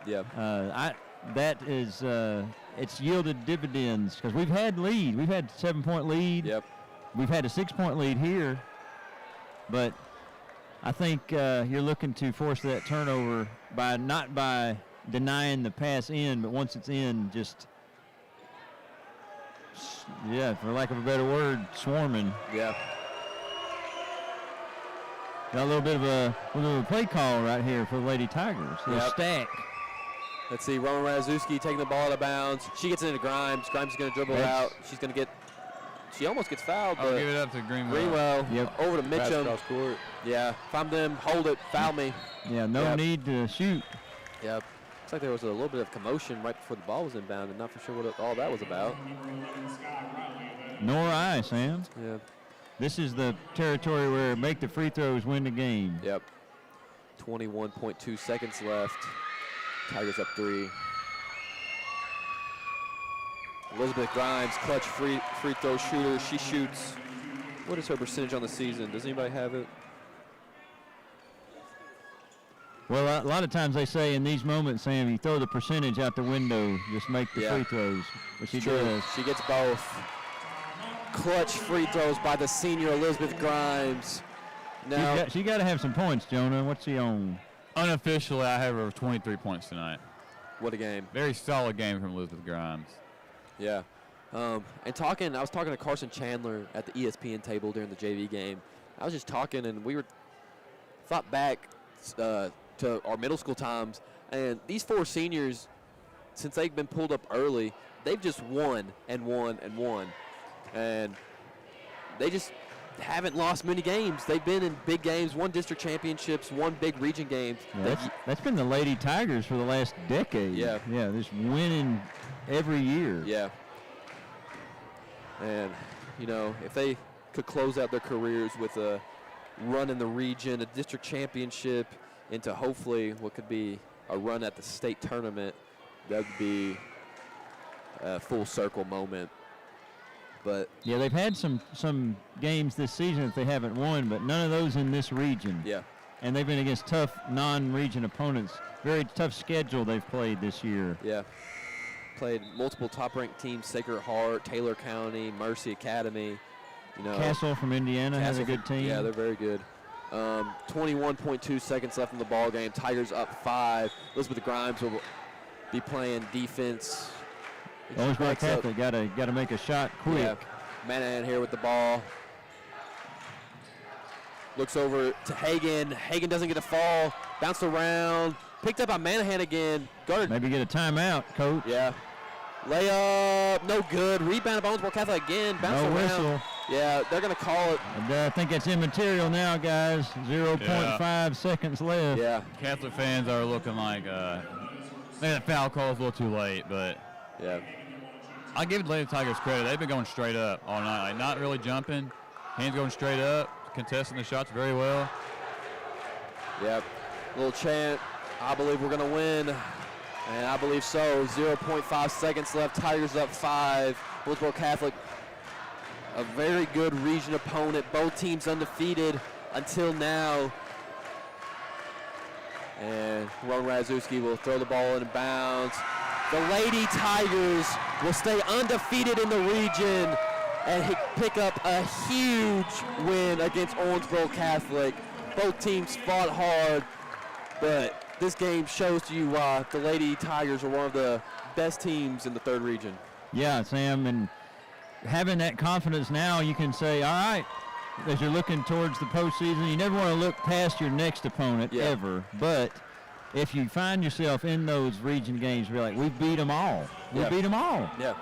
Yeah. That is, it's yielded dividends because we've had lead. We've had 7-point lead. Yep. We've had a 6-point lead here, but I think you're looking to force that turnover not by denying the pass in, but once it's in, just for lack of a better word, swarming. Yeah. Got a little bit of a play call right here for the Lady Tigers. They'll stack. Let's see, Roman Razuski taking the ball out of bounds. She gets into Grimes. Grimes is going to dribble it out. She's going to get, she almost gets fouled. I'll give it up to Greenwell. Greenwell over to Mitchum. Cross court. Yeah, if I'm them, hold it, foul me. Yeah, no need to shoot. Yep. Looks like there was a little bit of commotion right before the ball was inbound, and not for sure what all that was about. Nor I, Sam. Yeah. This is the territory where make the free throws, win the game. Yep. 21.2 seconds left. Tigers up 3. Elizabeth Grimes, clutch free throw shooter. She shoots. What is her percentage on the season? Does anybody have it? Well, a lot of times they say in these moments, Sam, you throw the percentage out the window, just make the free throws, which she does. She gets both. Clutch free throws by the senior Elizabeth Grimes. Now she got to have some points, Jonah. What's she on? Unofficially, I have her 23 points tonight. What a game. Very solid game from Elizabeth Grimes. Yeah. I was talking to Carson Chandler at the ESPN table during the JV game. I was just talking, and we thought back to our middle school times, and these 4 seniors, since they've been pulled up early, they've just won and won and won. And they just haven't lost many games. They've been in big games, won district championships, won big region games. Yeah, that's been the Lady Tigers for the last decade. Yeah. Yeah, just winning every year. Yeah. And, you know, if they could close out their careers with a run in the region, a district championship, into hopefully what could be a run at the state tournament, that would be a full circle moment. But yeah, they've had some games this season that they haven't won, but none of those in this region. Yeah. And they've been against tough non-region opponents. Very tough schedule they've played this year. Yeah. Played multiple top-ranked teams: Sacred Heart, Taylor County, Mercy Academy. You know, Castle from Indiana has a good team. Yeah, they're very good. 21.2 seconds left in the ball game. Tigers up 5. Elizabeth Grimes will be playing defense. Owensboro Catholic got to make a shot quick. Yeah. Manahan here with the ball. Looks over to Hagan. Hagan doesn't get a fall. Bounced around. Picked up by Manahan again. Guarded. Maybe get a timeout, coach. Yeah. Layup. No good. Rebound of Owensboro Catholic again. Bounced around. Whistle. Yeah, they're going to call it. And I think that's immaterial now, guys. 0.5 seconds left. Yeah. Catholic fans are looking like that foul call is a little too late, but yeah. I'll give the Lady Tigers credit. They've been going straight up all night, like not really jumping, hands going straight up, contesting the shots very well. Yep. Little chant. I believe we're going to win. And I believe so. 0.5 seconds left. Tigers up 5. Owensboro Catholic, a very good region opponent. Both teams undefeated until now. And Ron Razuski will throw the ball in bounds. The Lady Tigers will stay undefeated in the region and pick up a huge win against Owensboro Catholic. Both teams fought hard, but this game shows to you why the Lady Tigers are one of the best teams in the 3rd region. Yeah, Sam, and having that confidence now, you can say, all right, as you're looking towards the postseason, you never want to look past your next opponent ever, but if you find yourself in those region games, you're like, we beat them all. We beat them all. Yeah.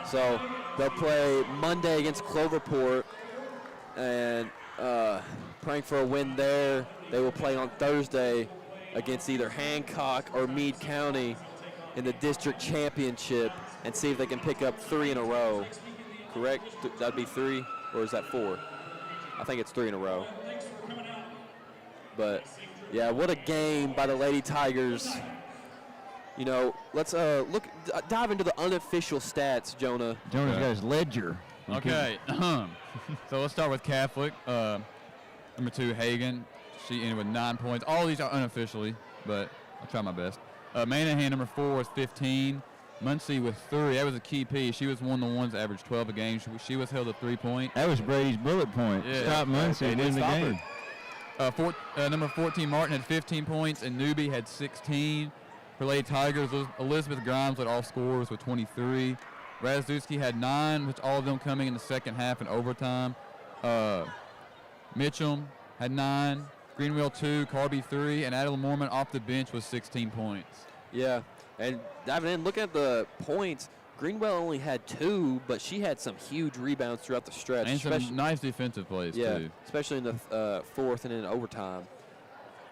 So they'll play Monday against Cloverport, and praying for a win there. They will play on Thursday against either Hancock or Meade County in the district championship and see if they can pick up 3 in a row. Correct? That'd be 3, or is that 4? I think it's 3 in a row. But yeah, what a game by the Lady Tigers. You know, let's dive into the unofficial stats, Jonah. Jonah's got his ledger. Okay. So let's start with Catholic. Number 2, Hagan. She ended with 9 points. All these are unofficially, but I'll try my best. Manahan, number 4, was 15. Muncie with 3. That was a key piece. She was one of the ones that averaged 12 a game. She was held at 3-point. That was Brady's bullet point. Yeah. Stop Muncie, win the game. Number 14, Martin, had 15 points, and Newbie had 16. For Lady Tigers, Elizabeth Grimes led all scorers with 23. Razdowski had 9, which all of them coming in the second half and overtime. Mitchum had 9. Greenwell 2, Carby 3, and Adela Mormon off the bench with 16 points. Yeah, and diving in, looking at the points, Greenwell only had 2, but she had some huge rebounds throughout the stretch. And some nice defensive plays, too. Especially in the 4th and in overtime.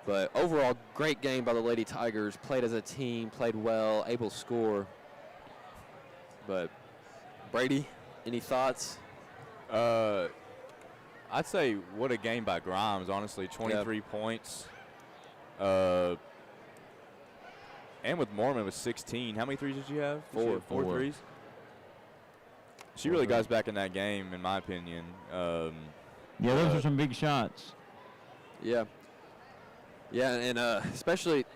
But overall, great game by the Lady Tigers. Played as a team, played well, able to score. But, Brady, any thoughts? I'd say what a game by Grimes, honestly. 23 points. And with Mormon with 16. How many threes did you have? 4. 4 threes? She really got us back in that game, in my opinion. Yeah, those are some big shots. Yeah. Yeah, and especially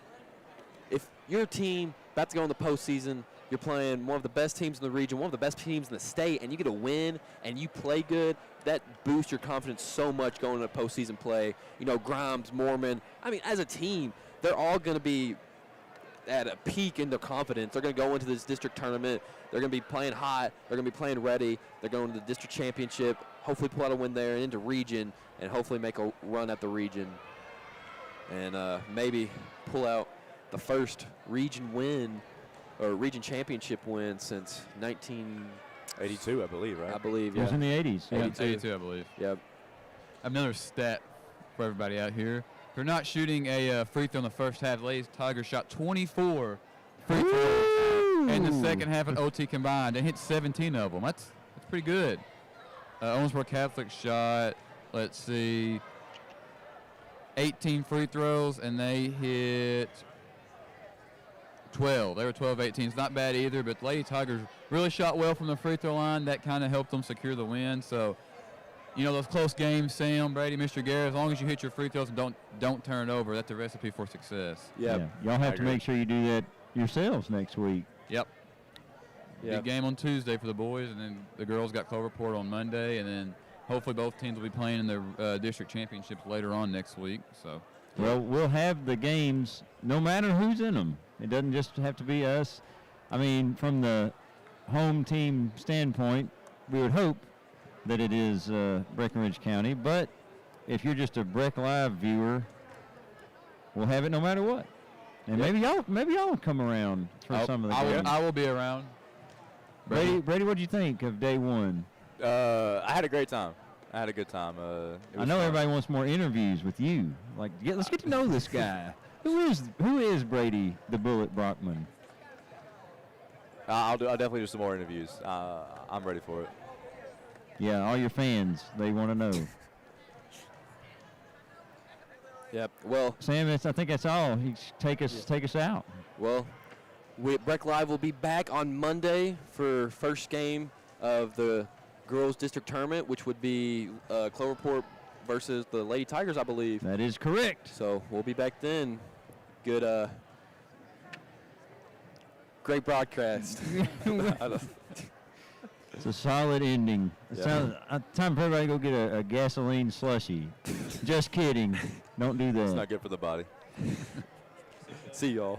if you're a team about to go in the postseason, you're playing one of the best teams in the region, one of the best teams in the state, and you get a win and you play good, that boosts your confidence so much going into postseason play. You know, Grimes, Mormon, I mean, as a team, they're all going to be at a peak in their confidence. They're going to go into this district tournament. They're going to be playing hot. They're going to be playing ready. They're going to the district championship, hopefully pull out a win there and into region, and hopefully make a run at the region. And maybe pull out the first region win or region championship win since 1982, I believe, right? I believe, It was yeah. in the 80s. Yeah. 82, I believe. Yep. Another stat for everybody out here. They're not shooting a free throw in the first half. Ladies Tigers shot 24 free throws in the second half and OT combined and hit 17 of them. That's pretty good. Owensboro Catholic shot, let's see, 18 free throws, and they hit 12. They were 12-18. It's not bad either, but Lady Tigers really shot well from the free throw line. That kind of helped them secure the win. So, you know, those close games, Sam, Brady, Mr. Garrett, as long as you hit your free throws and don't turn it over, that's a recipe for success. Yep. Yeah. Y'all have to make sure you do that yourselves next week. Yep. Big game on Tuesday for the boys, and then the girls got Cloverport on Monday, and then hopefully both teams will be playing in their district championships later on next week. So, well, we'll have the games no matter who's in them. It doesn't just have to be us. I mean, from the home team standpoint, we would hope that it is Breckenridge County, but if you're just a Breck Live viewer, we'll have it no matter what. And maybe y'all will come around for some of the games. I will be around. Brady, what did you think of day one? I had a great time. I had a good time. I know everybody wants more interviews with you. Like, let's get to know this guy. Who is Brady the Bullet Brockman? I'll definitely do some more interviews. I'm ready for it. Yeah, all your fans, they want to know. Yep. Well, Sam, I think that's all. Take us out. Well, Breck Live will be back on Monday for first game of the girls district tournament, which would be Cloverport versus the Lady Tigers, I believe. That is correct. So we'll be back then. Good, great broadcast. It's a solid ending. It Yeah. sounds, time for everybody to go get a gasoline slushy. Just kidding. Don't do that. It's not good for the body. See y'all.